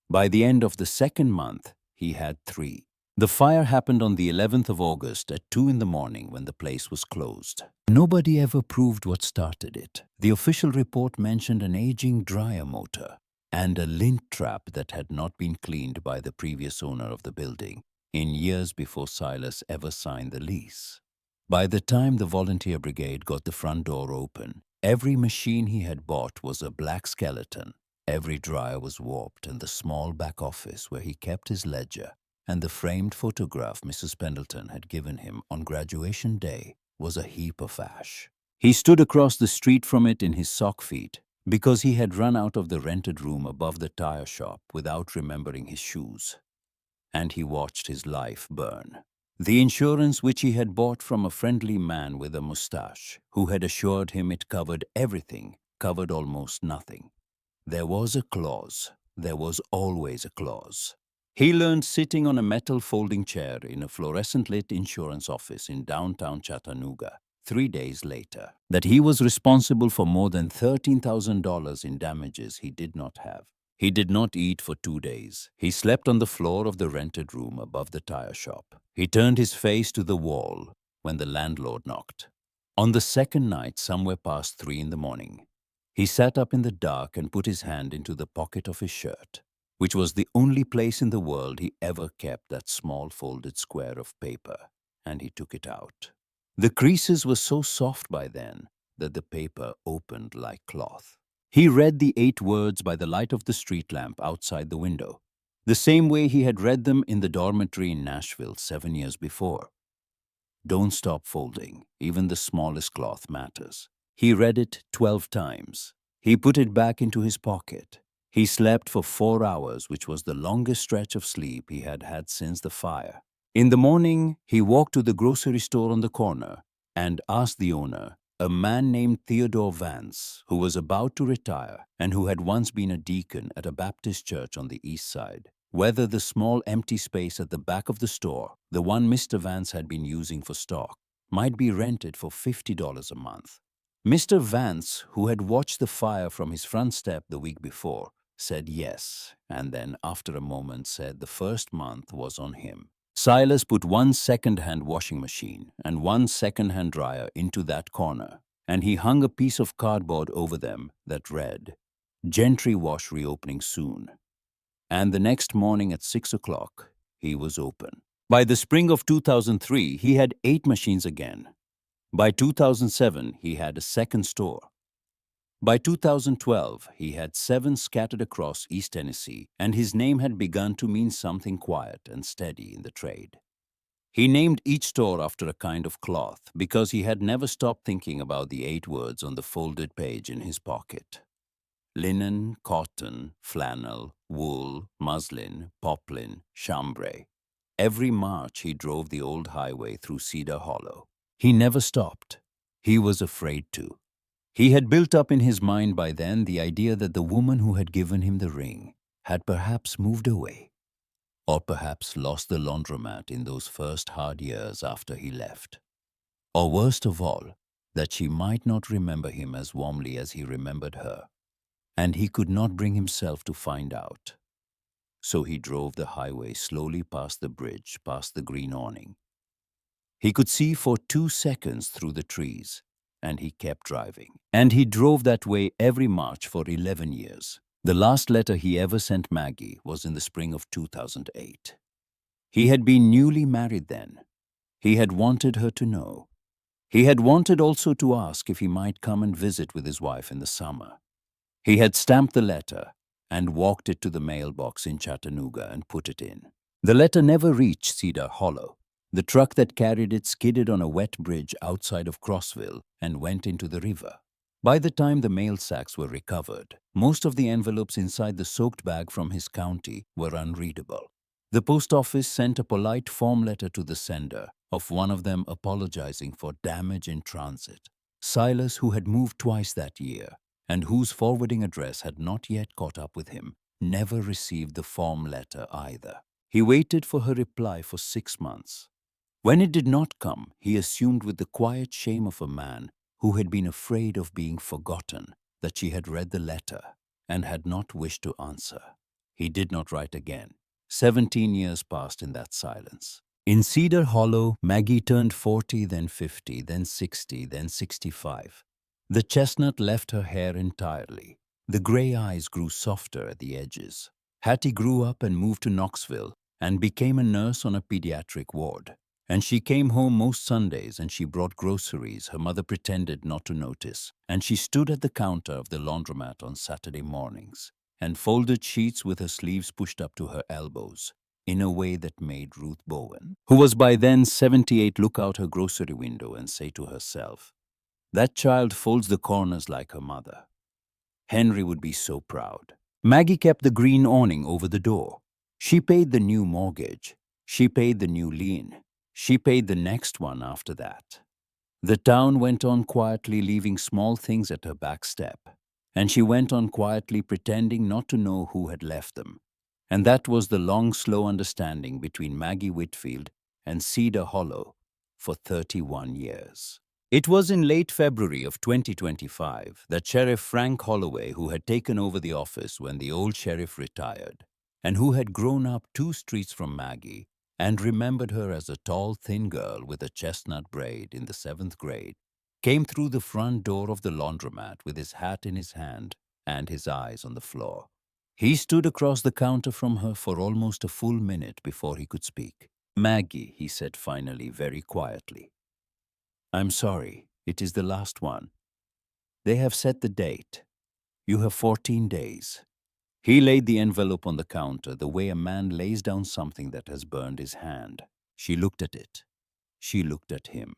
By the end of the second month, he had 3. The fire happened on the 11th of August at 2 in the morning when the place was closed. Nobody ever proved what started it. The official report mentioned an aging dryer motor and a lint trap that had not been cleaned by the previous owner of the building in years before Silas ever signed the lease. By the time the volunteer brigade got the front door open, every machine he had bought was a black skeleton. Every dryer was warped, and the small back office where he kept his ledger and the framed photograph Mrs. Pendleton had given him on graduation day was a heap of ash. He stood across the street from it in his sock feet because he had run out of the rented room above the tire shop without remembering his shoes. And he watched his life burn. The insurance which he had bought from a friendly man with a mustache, who had assured him it covered everything, covered almost nothing. There was a clause. There was always a clause. He learned sitting on a metal folding chair in a fluorescent-lit insurance office in downtown Chattanooga 3 days later that he was responsible for more than $13,000 in damages he did not have. He did not eat for 2 days. He slept on the floor of the rented room above the tire shop. He turned his face to the wall when the landlord knocked. On the second night, somewhere past 3 in the morning, he sat up in the dark and put his hand into the pocket of his shirt, which was the only place in the world he ever kept that small folded square of paper, and he took it out. The creases were so soft by then that the paper opened like cloth. He read the 8 words by the light of the street lamp outside the window, the same way he had read them in the dormitory in Nashville 7 years before. Don't stop folding, even the smallest cloth matters. He read it 12 times. He put it back into his pocket. He slept for 4 hours, which was the longest stretch of sleep he had had since the fire. In the morning, he walked to the grocery store on the corner and asked the owner, a man named Theodore Vance, who was about to retire and who had once been a deacon at a Baptist church on the east side, whether the small empty space at the back of the store, the one Mr. Vance had been using for stock, might be rented for $50 a month. Mr. Vance, who had watched the fire from his front step the week before, said yes, and then after a moment said the first month was on him. Silas put 1 second-hand washing machine and 1 second-hand dryer into that corner, and he hung a piece of cardboard over them that read, "Gentry Wash reopening soon." And the next morning at 6 o'clock, he was open. By the spring of 2003, he had 8 machines again. By 2007, he had a second store. By 2012, he had 7 scattered across East Tennessee, and his name had begun to mean something quiet and steady in the trade. He named each store after a kind of cloth because he had never stopped thinking about the 8 words on the folded page in his pocket. Linen, cotton, flannel, wool, muslin, poplin, chambray. Every March he drove the old highway through Cedar Hollow. He never stopped. He was afraid to. He had built up in his mind by then the idea that the woman who had given him the ring had perhaps moved away, or perhaps lost the laundromat in those first hard years after he left. Or worst of all, that she might not remember him as warmly as he remembered her, and he could not bring himself to find out. So he drove the highway slowly past the bridge, past the green awning. He could see for 2 seconds through the trees, and he kept driving. And he drove that way every March for 11 years. The last letter he ever sent Maggie was in the spring of 2008. He had been newly married then. He had wanted her to know. He had wanted also to ask if he might come and visit with his wife in the summer. He had stamped the letter and walked it to the mailbox in Chattanooga and put it in. The letter never reached Cedar Hollow. The truck that carried it skidded on a wet bridge outside of Crossville and went into the river. By the time the mail sacks were recovered, most of the envelopes inside the soaked bag from his county were unreadable. The post office sent a polite form letter to the sender, of one of them apologizing for damage in transit. Silas, who had moved twice that year, and whose forwarding address had not yet caught up with him, never received the form letter either. He waited for her reply for 6 months. When it did not come, he assumed with the quiet shame of a man who had been afraid of being forgotten that she had read the letter and had not wished to answer. He did not write again. 17 years passed in that silence. In Cedar Hollow, Maggie turned 40, then 50, then 60, then 65. The chestnut left her hair entirely. The gray eyes grew softer at the edges. Hattie grew up and moved to Knoxville and became a nurse on a pediatric ward. And she came home most Sundays and she brought groceries her mother pretended not to notice. And she stood at the counter of the laundromat on Saturday mornings and folded sheets with her sleeves pushed up to her elbows in a way that made Ruth Bowen, who was by then 78, look out her grocery window and say to herself, "That child folds the corners like her mother. Henry would be so proud." Maggie kept the green awning over the door. She paid the new mortgage. She paid the new lien. She paid the next one after that. The town went on quietly, leaving small things at her back step. And she went on quietly, pretending not to know who had left them. And that was the long, slow understanding between Maggie Whitfield and Cedar Hollow for 31 years. It was in late February of 2025 that Sheriff Frank Holloway, who had taken over the office when the old sheriff retired, and who had grown up 2 streets from Maggie, and remembered her as a tall, thin girl with a chestnut braid in the 7th grade, came through the front door of the laundromat with his hat in his hand and his eyes on the floor. He stood across the counter from her for almost a full minute before he could speak. "Maggie," he said finally, very quietly, "I'm sorry, it is the last one. They have set the date. You have 14 days. He laid the envelope on the counter the way a man lays down something that has burned his hand. She looked at it. She looked at him.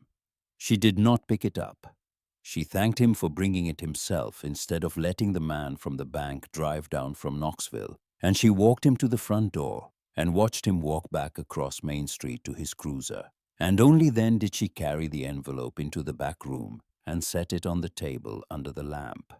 She did not pick it up. She thanked him for bringing it himself instead of letting the man from the bank drive down from Knoxville, and she walked him to the front door and watched him walk back across Main Street to his cruiser. And only then did she carry the envelope into the back room and set it on the table under the lamp.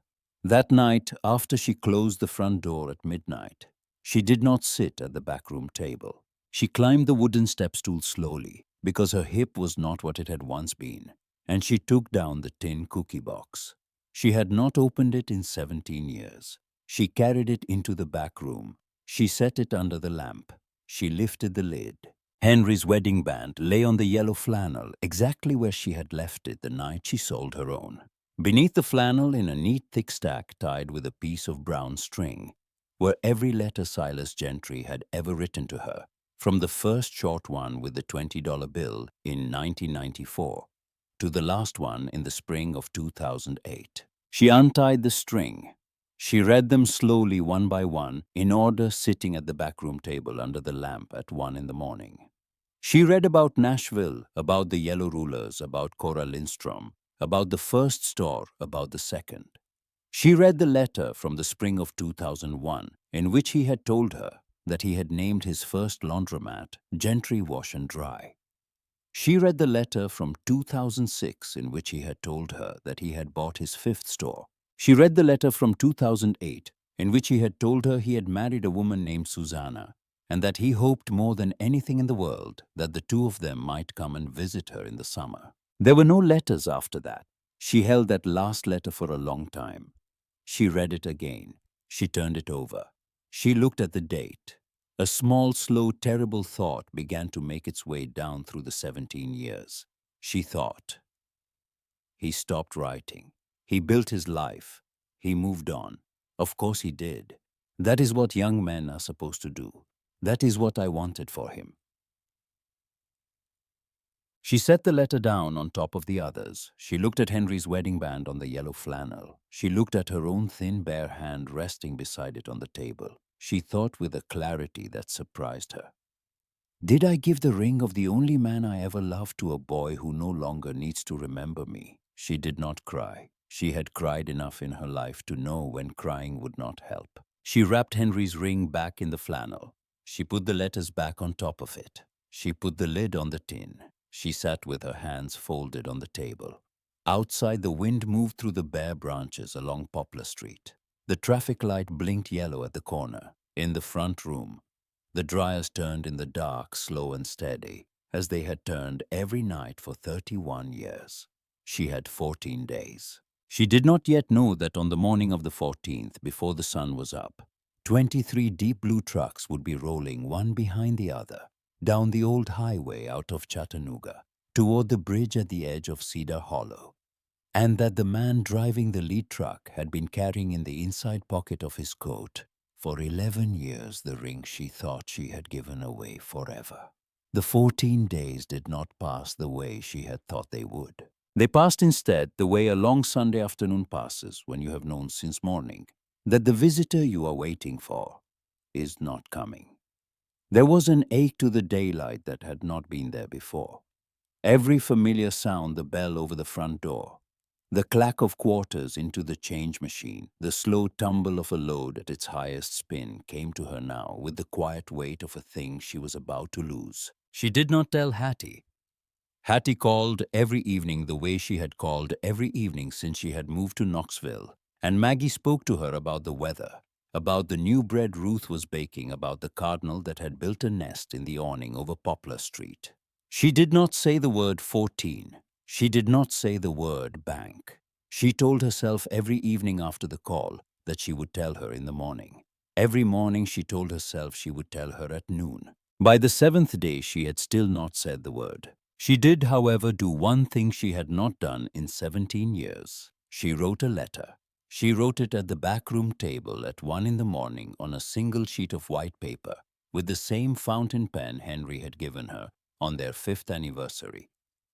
That night, after she closed the front door at midnight, she did not sit at the backroom table. She climbed the wooden step stool slowly, because her hip was not what it had once been, and she took down the tin cookie box. She had not opened it in 17 years. She carried it into the back room. She set it under the lamp. She lifted the lid. Henry's wedding band lay on the yellow flannel exactly where she had left it the night she sold her own. Beneath the flannel, in a neat thick stack tied with a piece of brown string, were every letter Silas Gentry had ever written to her, from the first short one with the $20 bill in 1994 to the last one in the spring of 2008. She untied the string. She read them slowly one by one, in order, sitting at the backroom table under the lamp at 1 in the morning. She read about Nashville, about the Yellow Rulers, about Cora Lindstrom, about the first store, about the second. She read the letter from the spring of 2001, in which he had told her that he had named his first laundromat Gentry Wash and Dry. She read the letter from 2006, in which he had told her that he had bought his 5th store. She read the letter from 2008, in which he had told her he had married a woman named Susanna, and that he hoped more than anything in the world that the 2 of them might come and visit her in the summer. There were no letters after that. She held that last letter for a long time. She read it again. She turned it over. She looked at the date. A small, slow, terrible thought began to make its way down through the 17 years. She thought. He stopped writing. He built his life. He moved on. Of course he did. That is what young men are supposed to do. That is what I wanted for him. She set the letter down on top of the others. She looked at Henry's wedding band on the yellow flannel. She looked at her own thin, bare hand resting beside it on the table. She thought with a clarity that surprised her. Did I give the ring of the only man I ever loved to a boy who no longer needs to remember me? She did not cry. She had cried enough in her life to know when crying would not help. She wrapped Henry's ring back in the flannel. She put the letters back on top of it. She put the lid on the tin. She sat with her hands folded on the table. Outside, the wind moved through the bare branches along Poplar Street. The traffic light blinked yellow at the corner. In the front room, the dryers turned in the dark, slow and steady, as they had turned every night for 31 years. She had 14 days. She did not yet know that on the morning of the 14th, before the sun was up, 23 deep blue trucks would be rolling one behind the other down the old highway out of Chattanooga toward the bridge at the edge of Cedar Hollow, and that the man driving the lead truck had been carrying in the inside pocket of his coat for 11 years the ring she thought she had given away forever. The 14 days did not pass the way she had thought they would. They passed instead the way a long Sunday afternoon passes when you have known since morning that the visitor you are waiting for is not coming. There was an ache to the daylight that had not been there before. Every familiar sound, the bell over the front door, the clack of quarters into the change machine, the slow tumble of a load at its highest spin came to her now with the quiet weight of a thing she was about to lose. She did not tell Hattie. Hattie called every evening the way she had called every evening since she had moved to Knoxville, and Maggie spoke to her about the weather, about the new bread Ruth was baking, about the cardinal that had built a nest in the awning over Poplar Street. She did not say the word 14. She did not say the word bank. She told herself every evening after the call that she would tell her in the morning. Every morning she told herself she would tell her at noon. By the 7th day she had still not said the word. She did, however, do one thing she had not done in 17 years. She wrote a letter. She wrote it at the backroom table at 1 in the morning on a single sheet of white paper with the same fountain pen Henry had given her on their 5th anniversary.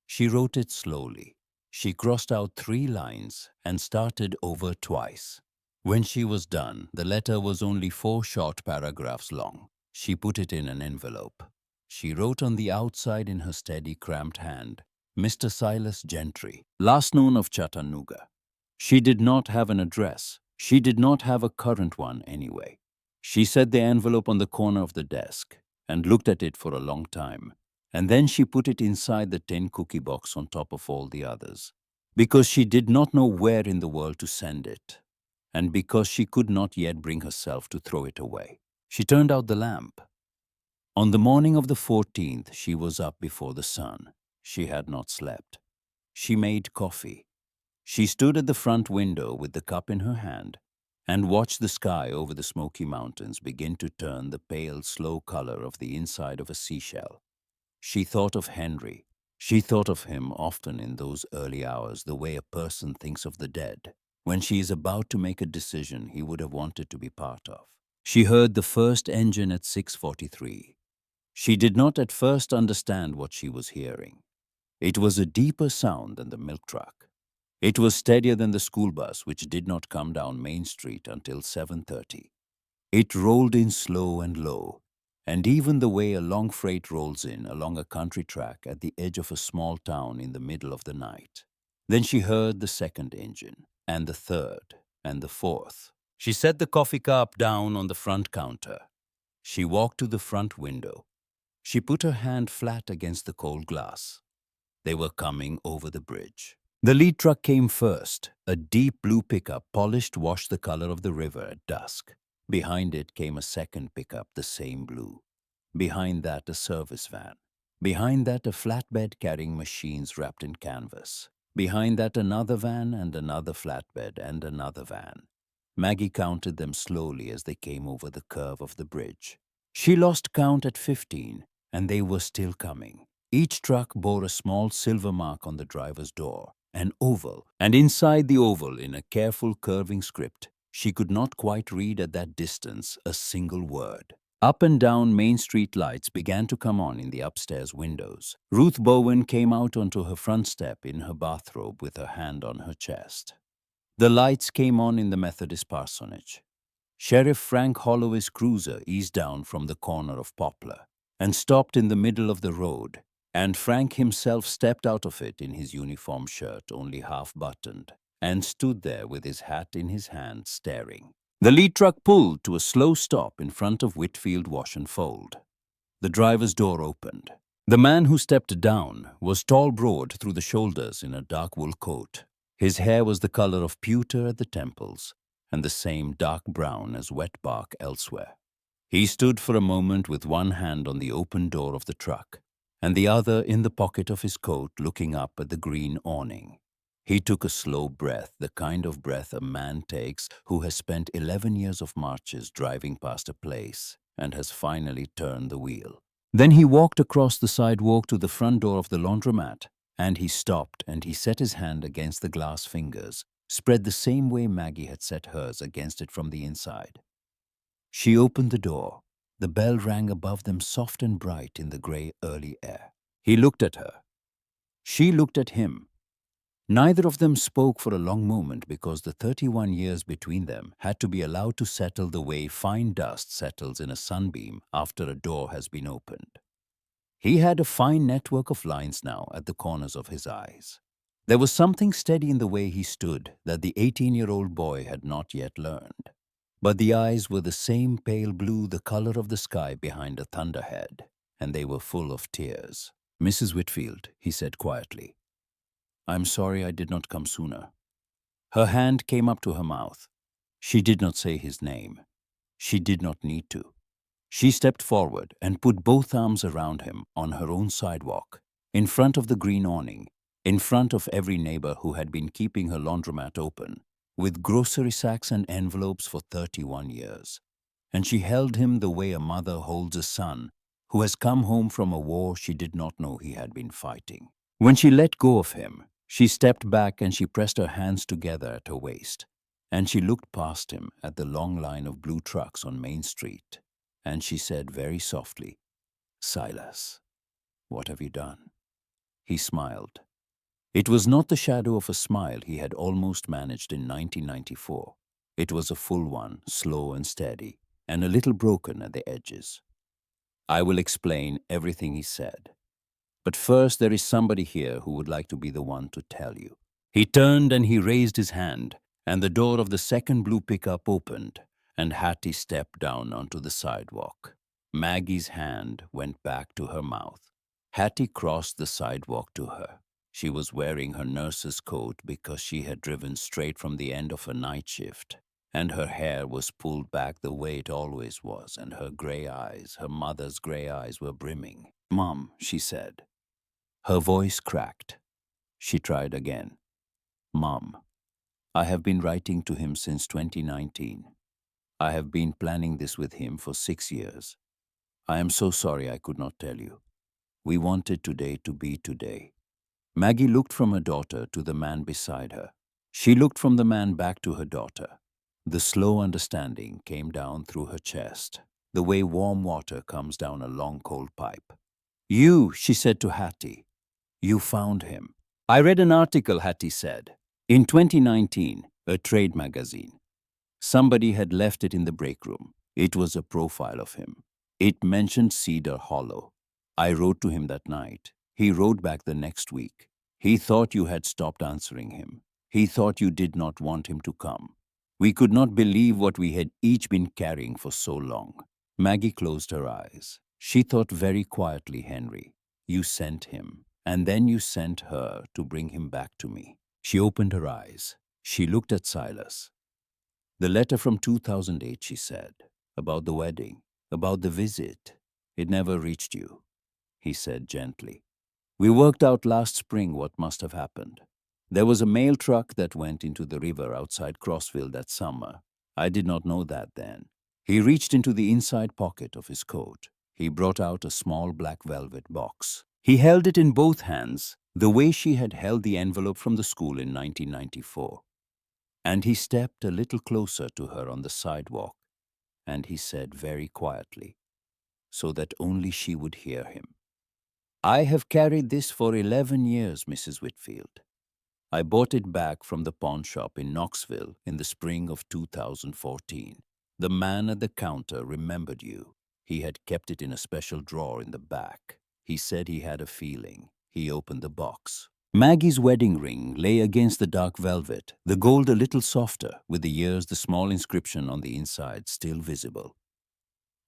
She wrote it slowly. She crossed out 3 lines and started over twice. When she was done, the letter was only 4 short paragraphs long. She put it in an envelope. She wrote on the outside in her steady, cramped hand, Mr. Silas Gentry, last known of Chattanooga. She did not have an address. She did not have a current one anyway. She set the envelope on the corner of the desk and looked at it for a long time, and then she put it inside the tin cookie box on top of all the others, because she did not know where in the world to send it, and because she could not yet bring herself to throw it away. She turned out the lamp. On the morning of the 14th, she was up before the sun. She had not slept. She made coffee. She stood at the front window with the cup in her hand and watched the sky over the Smoky Mountains begin to turn the pale, slow color of the inside of a seashell. She thought of Henry. She thought of him often in those early hours, the way a person thinks of the dead, when she is about to make a decision he would have wanted to be part of. She heard the first engine at 6:43. She did not at first understand what she was hearing. It was a deeper sound than the milk truck. It was steadier than the school bus, which did not come down Main Street until 7:30. It rolled in slow and low, and even the way a long freight rolls in along a country track at the edge of a small town in the middle of the night. Then she heard the second engine, and the third, and the fourth. She set the coffee cup down on the front counter. She walked to the front window. She put her hand flat against the cold glass. They were coming over the bridge. The lead truck came first, a deep blue pickup, polished, washed the color of the river at dusk. Behind it came a second pickup, the same blue. Behind that, a service van. Behind that, a flatbed carrying machines wrapped in canvas. Behind that, another van and another flatbed and another van. Maggie counted them slowly as they came over the curve of the bridge. She lost count at 15, and they were still coming. Each truck bore a small silver mark on the driver's door, an oval, and inside the oval, in a careful curving script, She could not quite read at that distance a single word. Up and down Main Street lights began to come on in the upstairs windows. Ruth Bowen came out onto her front step in her bathrobe with her hand on her chest. The lights came on in the Methodist parsonage. Sheriff Frank Holloway's cruiser eased down from the corner of Poplar and stopped in the middle of the road, and Frank himself stepped out of it in his uniform shirt, only half buttoned, and stood there with his hat in his hand, staring. The lead truck pulled to a slow stop in front of Whitfield Wash and Fold. The driver's door opened. The man who stepped down was tall, broad through the shoulders in a dark wool coat. His hair was the color of pewter at the temples and the same dark brown as wet bark elsewhere. He stood for a moment with one hand on the open door of the truck and the other in the pocket of his coat, looking up at the green awning. He took a slow breath, the kind of breath a man takes who has spent 11 years of marches driving past a place and has finally turned the wheel. Then he walked across the sidewalk to the front door of the laundromat, and he stopped and he set his hand against the glass fingers, spread the same way Maggie had set hers against it from the inside. She opened the door. The bell rang above them soft and bright in the grey early air. He looked at her. She looked at him. Neither of them spoke for a long moment because the 31 years between them had to be allowed to settle the way fine dust settles in a sunbeam after a door has been opened. He had a fine network of lines now at the corners of his eyes. There was something steady in the way he stood that the 18-year-old boy had not yet learned. But the eyes were the same pale blue, the color of the sky behind a thunderhead, and they were full of tears. "Mrs. Whitfield," he said quietly, "I'm sorry I did not come sooner." Her hand came up to her mouth. She did not say his name. She did not need to. She stepped forward and put both arms around him on her own sidewalk, in front of the green awning, in front of every neighbor who had been keeping her laundromat open, with grocery sacks and envelopes for 31 years. And she held him the way a mother holds a son who has come home from a war she did not know he had been fighting. When she let go of him, she stepped back and she pressed her hands together at her waist, and she looked past him at the long line of blue trucks on Main Street, and she said very softly, "Silas, what have you done?" He smiled. It was not the shadow of a smile he had almost managed in 1994. It was a full one, slow and steady, and a little broken at the edges. "I will explain everything," he said. "But first there is somebody here who would like to be the one to tell you." He turned and he raised his hand, and the door of the second blue pickup opened, and Hattie stepped down onto the sidewalk. Maggie's hand went back to her mouth. Hattie crossed the sidewalk to her. She was wearing her nurse's coat because she had driven straight from the end of her night shift, and her hair was pulled back the way it always was, and her gray eyes, her mother's gray eyes, were brimming. "Mom," she said. Her voice cracked. She tried again. "Mom, I have been writing to him since 2019. I have been planning this with him for 6 years. I am so sorry I could not tell you. We wanted today to be today." Maggie looked from her daughter to the man beside her. She looked from the man back to her daughter. The slow understanding came down through her chest, the way warm water comes down a long cold pipe. "You," she said to Hattie, "you found him." "I read an article," Hattie said, "in 2019, a trade magazine. Somebody had left it in the break room. It was a profile of him. It mentioned Cedar Hollow. I wrote to him that night. He wrote back the next week. He thought you had stopped answering him. He thought you did not want him to come. We could not believe what we had each been carrying for so long." Maggie closed her eyes. She thought very quietly, "Henry, you sent him, and then you sent her to bring him back to me." She opened her eyes. She looked at Silas. "The letter from 2008, she said, about the wedding, about the visit. It never reached you," he said gently. "We worked out last spring what must have happened. There was a mail truck that went into the river outside Crossville that summer. I did not know that then." He reached into the inside pocket of his coat. He brought out a small black velvet box. He held it in both hands, the way she had held the envelope from the school in 1994. And he stepped a little closer to her on the sidewalk, and he said very quietly, so that only she would hear him, "I have carried this for 11 years, Mrs. Whitfield. I bought it back from the pawn shop in Knoxville in the spring of 2014. The man at the counter remembered you. He had kept it in a special drawer in the back. He said he had a feeling." He opened the box. Maggie's wedding ring lay against the dark velvet, the gold a little softer, with the years the small inscription on the inside still visible.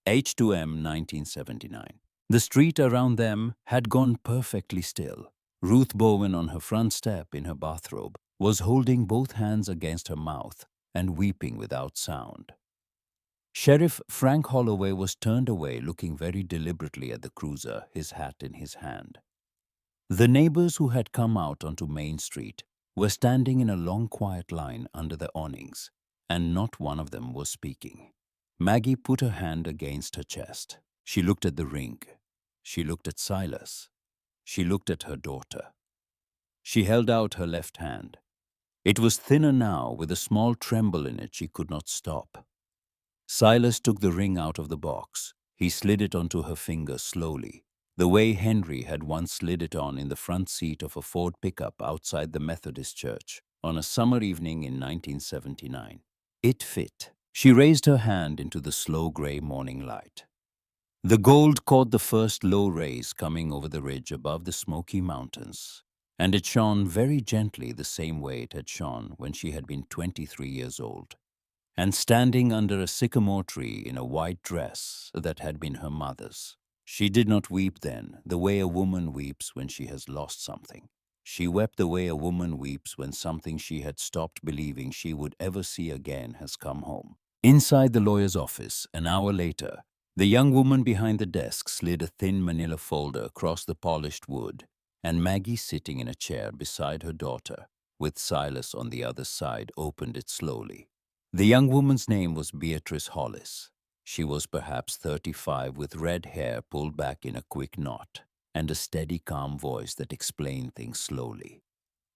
H2M 1979. The street around them had gone perfectly still. Ruth Bowen, on her front step in her bathrobe, was holding both hands against her mouth and weeping without sound. Sheriff Frank Holloway was turned away, looking very deliberately at the cruiser, his hat in his hand. The neighbors who had come out onto Main Street were standing in a long quiet line under the awnings, and not one of them was speaking. Maggie put her hand against her chest. She looked at the ring. She looked at Silas. She looked at her daughter. She held out her left hand. It was thinner now, with a small tremble in it she could not stop. Silas took the ring out of the box. He slid it onto her finger slowly, the way Henry had once slid it on in the front seat of a Ford pickup outside the Methodist church on a summer evening in 1979. It fit. She raised her hand into the slow gray morning light. The gold caught the first low rays coming over the ridge above the Smoky Mountains, and it shone very gently, the same way it had shone when she had been 23 years old, and standing under a sycamore tree in a white dress that had been her mother's. She did not weep then, the way a woman weeps when she has lost something. She wept the way a woman weeps when something she had stopped believing she would ever see again has come home. Inside the lawyer's office, an hour later, the young woman behind the desk slid a thin manila folder across the polished wood, and Maggie, sitting in a chair beside her daughter, with Silas on the other side, opened it slowly. The young woman's name was Beatrice Hollis. She was perhaps 35, with red hair pulled back in a quick knot, and a steady, calm voice that explained things slowly.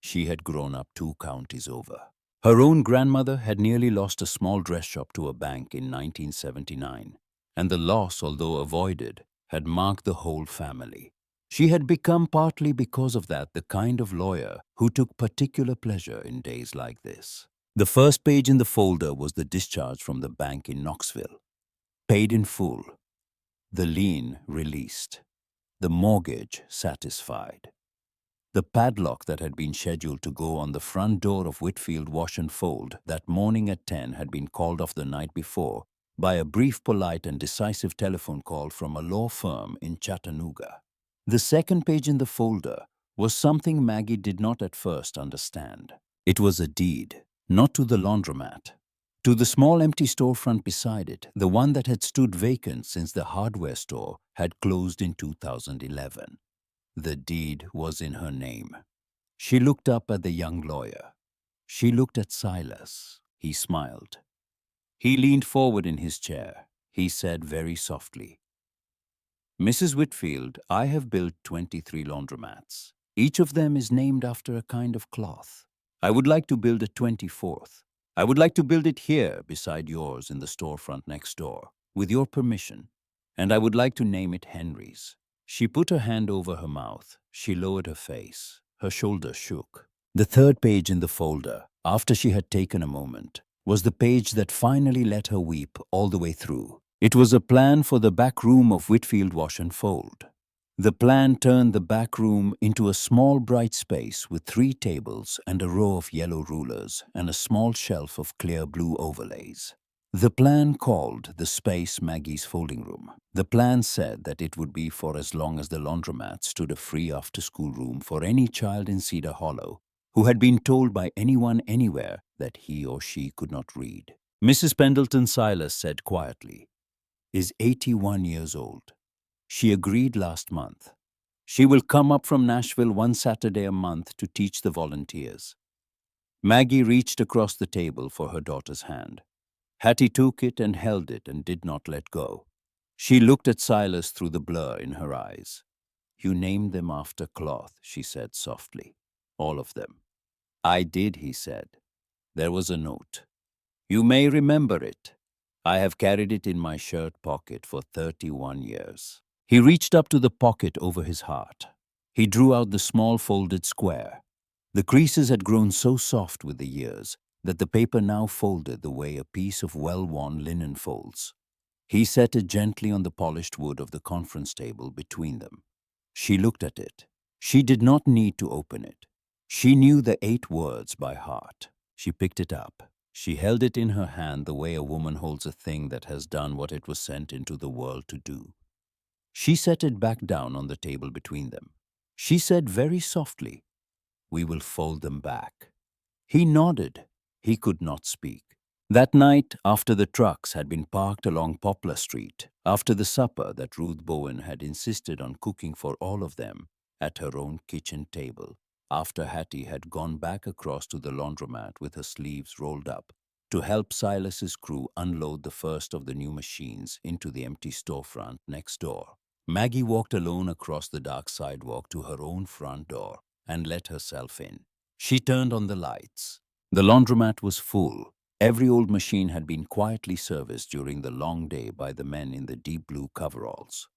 She had grown up 2 counties over. Her own grandmother had nearly lost a small dress shop to a bank in 1979, and the loss, although avoided, had marked the whole family. She had become, partly because of that, the kind of lawyer who took particular pleasure in days like this. The first page in the folder was the discharge from the bank in Knoxville. Paid in full. The lien released. The mortgage satisfied. The padlock that had been scheduled to go on the front door of Whitfield Wash and Fold that morning at 10 had been called off the night before by a brief, polite, and decisive telephone call from a law firm in Chattanooga. The second page in the folder was something Maggie did not at first understand. It was a deed, not to the laundromat, to the small empty storefront beside it, the one that had stood vacant since the hardware store had closed in 2011. The deed was in her name. She looked up at the young lawyer. She looked at Silas. He smiled. He leaned forward in his chair. He said very softly, "Mrs. Whitfield, I have built 23 laundromats. Each of them is named after a kind of cloth. I would like to build a 24th. I would like to build it here beside yours in the storefront next door, with your permission. And I would like to name it Henry's." She put her hand over her mouth. She lowered her face. Her shoulders shook. The third page in the folder, after she had taken a moment, was the page that finally let her weep all the way through. It was a plan for the back room of Whitfield Wash and Fold. The plan turned the back room into a small bright space with 3 tables and a row of yellow rulers and a small shelf of clear blue overlays. The plan called the space Maggie's folding room. The plan said that it would be for as long as the laundromat stood a free after-school room for any child in Cedar Hollow who had been told by anyone anywhere that he or she could not read. Mrs. Pendleton, Silas said quietly, is 81 years old. She agreed last month. She will come up from Nashville 1 Saturday a month to teach the volunteers. Maggie reached across the table for her daughter's hand. Hattie took it and held it and did not let go. She looked at Silas through the blur in her eyes. You named them after cloth, she said softly. All of them. I did, he said. There was a note. You may remember it. I have carried it in my shirt pocket for 31 years. He reached up to the pocket over his heart. He drew out the small folded square. The creases had grown so soft with the years that the paper now folded the way a piece of well-worn linen folds. He set it gently on the polished wood of the conference table between them. She looked at it. She did not need to open it. She knew the 8 words by heart. She picked it up. She held it in her hand the way a woman holds a thing that has done what it was sent into the world to do. She set it back down on the table between them. She said very softly, "We will fold them back." He nodded. He could not speak. That night, after the trucks had been parked along Poplar Street, after the supper that Ruth Bowen had insisted on cooking for all of them at her own kitchen table, after Hattie had gone back across to the laundromat with her sleeves rolled up to help Silas's crew unload the first of the new machines into the empty storefront next door, Maggie walked alone across the dark sidewalk to her own front door and let herself in. She turned on the lights. The laundromat was full. Every old machine had been quietly serviced during the long day by the men in the deep blue coveralls.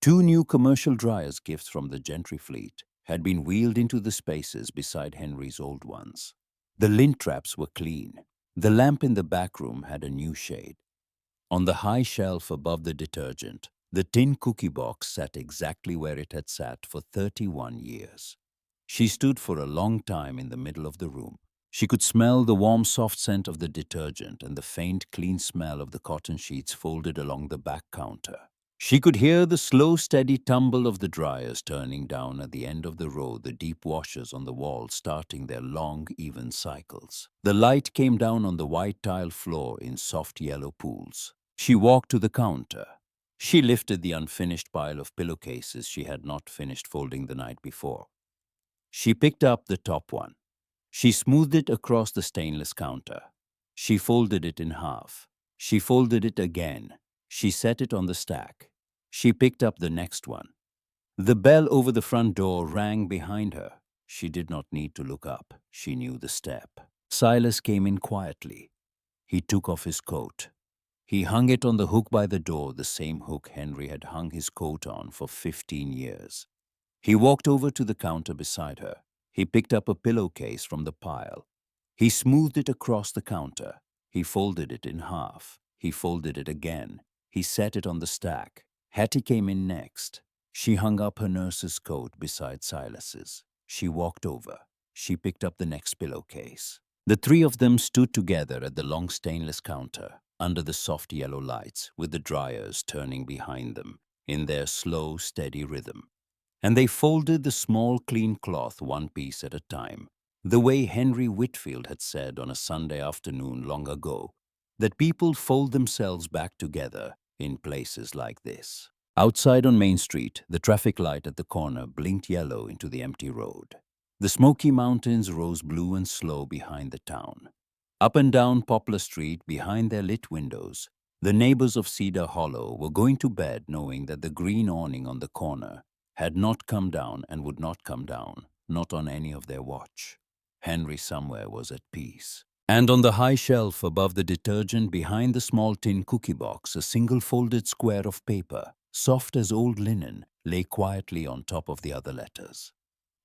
2 new commercial dryers, gifts from the Gentry fleet, had been wheeled into the spaces beside Henry's old ones. The lint traps were clean. The lamp in the back room had a new shade. On the high shelf above the detergent, the tin cookie box sat exactly where it had sat for 31 years. She stood for a long time in the middle of the room. She could smell the warm, soft scent of the detergent and the faint, clean smell of the cotton sheets folded along the back counter. She could hear the slow, steady tumble of the dryers turning down at the end of the row, the deep washers on the wall starting their long, even cycles. The light came down on the white tile floor in soft yellow pools. She walked to the counter. She lifted the unfinished pile of pillowcases she had not finished folding the night before. She picked up the top one. She smoothed it across the stainless counter. She folded it in half. She folded it again. She set it on the stack. She picked up the next one. The bell over the front door rang behind her. She did not need to look up. She knew the step. Silas came in quietly. He took off his coat. He hung it on the hook by the door, the same hook Henry had hung his coat on for 15 years. He walked over to the counter beside her. He picked up a pillowcase from the pile. He smoothed it across the counter. He folded it in half. He folded it again. He set it on the stack. Hattie came in next. She hung up her nurse's coat beside Silas's. She walked over. She picked up the next pillowcase. The 3 of them stood together at the long stainless counter, under the soft yellow lights, with the dryers turning behind them, in their slow, steady rhythm. And they folded the small, clean cloth one piece at a time, the way Henry Whitfield had said on a Sunday afternoon long ago, that people fold themselves back together in places like this. Outside on Main Street, the traffic light at the corner blinked yellow into the empty road. The Smoky Mountains rose blue and slow behind the town. Up and down Poplar Street, behind their lit windows, the neighbors of Cedar Hollow were going to bed knowing that the green awning on the corner had not come down and would not come down, not on any of their watch. Henry somewhere was at peace. And on the high shelf above the detergent behind the small tin cookie box, a single folded square of paper, soft as old linen, lay quietly on top of the other letters.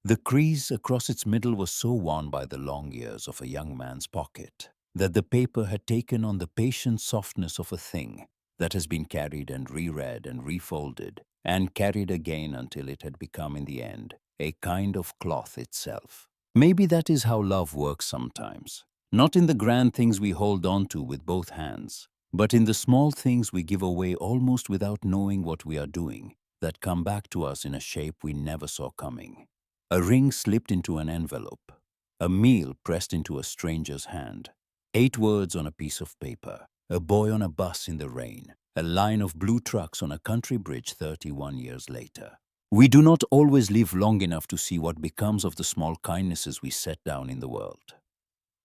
The crease across its middle was so worn by the long years of a young man's pocket that the paper had taken on the patient softness of a thing that has been carried and reread and refolded and carried again until it had become in the end a kind of cloth itself. Maybe that is how love works sometimes. Not in the grand things we hold on to with both hands, but in the small things we give away almost without knowing what we are doing, that come back to us in a shape we never saw coming. A ring slipped into an envelope. A meal pressed into a stranger's hand. 8 words on a piece of paper. A boy on a bus in the rain. A line of blue trucks on a country bridge 31 years later. We do not always live long enough to see what becomes of the small kindnesses we set down in the world.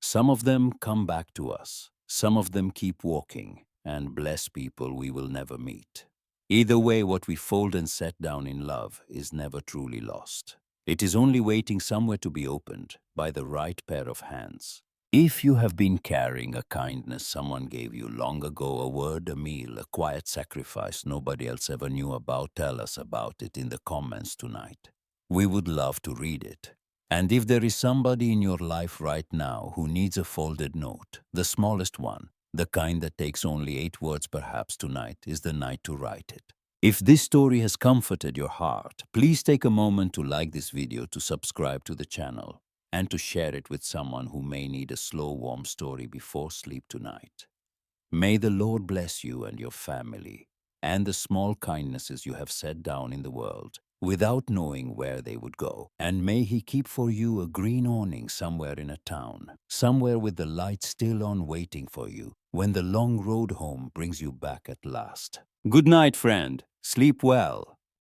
Some of them come back to us. Some of them keep walking and bless people we will never meet. Either way, what we fold and set down in love is never truly lost. It is only waiting somewhere to be opened by the right pair of hands. If you have been carrying a kindness someone gave you long ago, a word, a meal, a quiet sacrifice nobody else ever knew about, tell us about it in the comments tonight. We would love to read it. And if there is somebody in your life right now who needs a folded note, the smallest one, the kind that takes only 8 words, perhaps tonight is the night to write it. If this story has comforted your heart, please take a moment to like this video, to subscribe to the channel, and to share it with someone who may need a slow, warm story before sleep tonight. May the Lord bless you and your family, and the small kindnesses you have set down in the world, without knowing where they would go. And may He keep for you a green awning somewhere in a town, somewhere with the light still on, waiting for you, when the long road home brings you back at last. Good night, friend. Sleep well.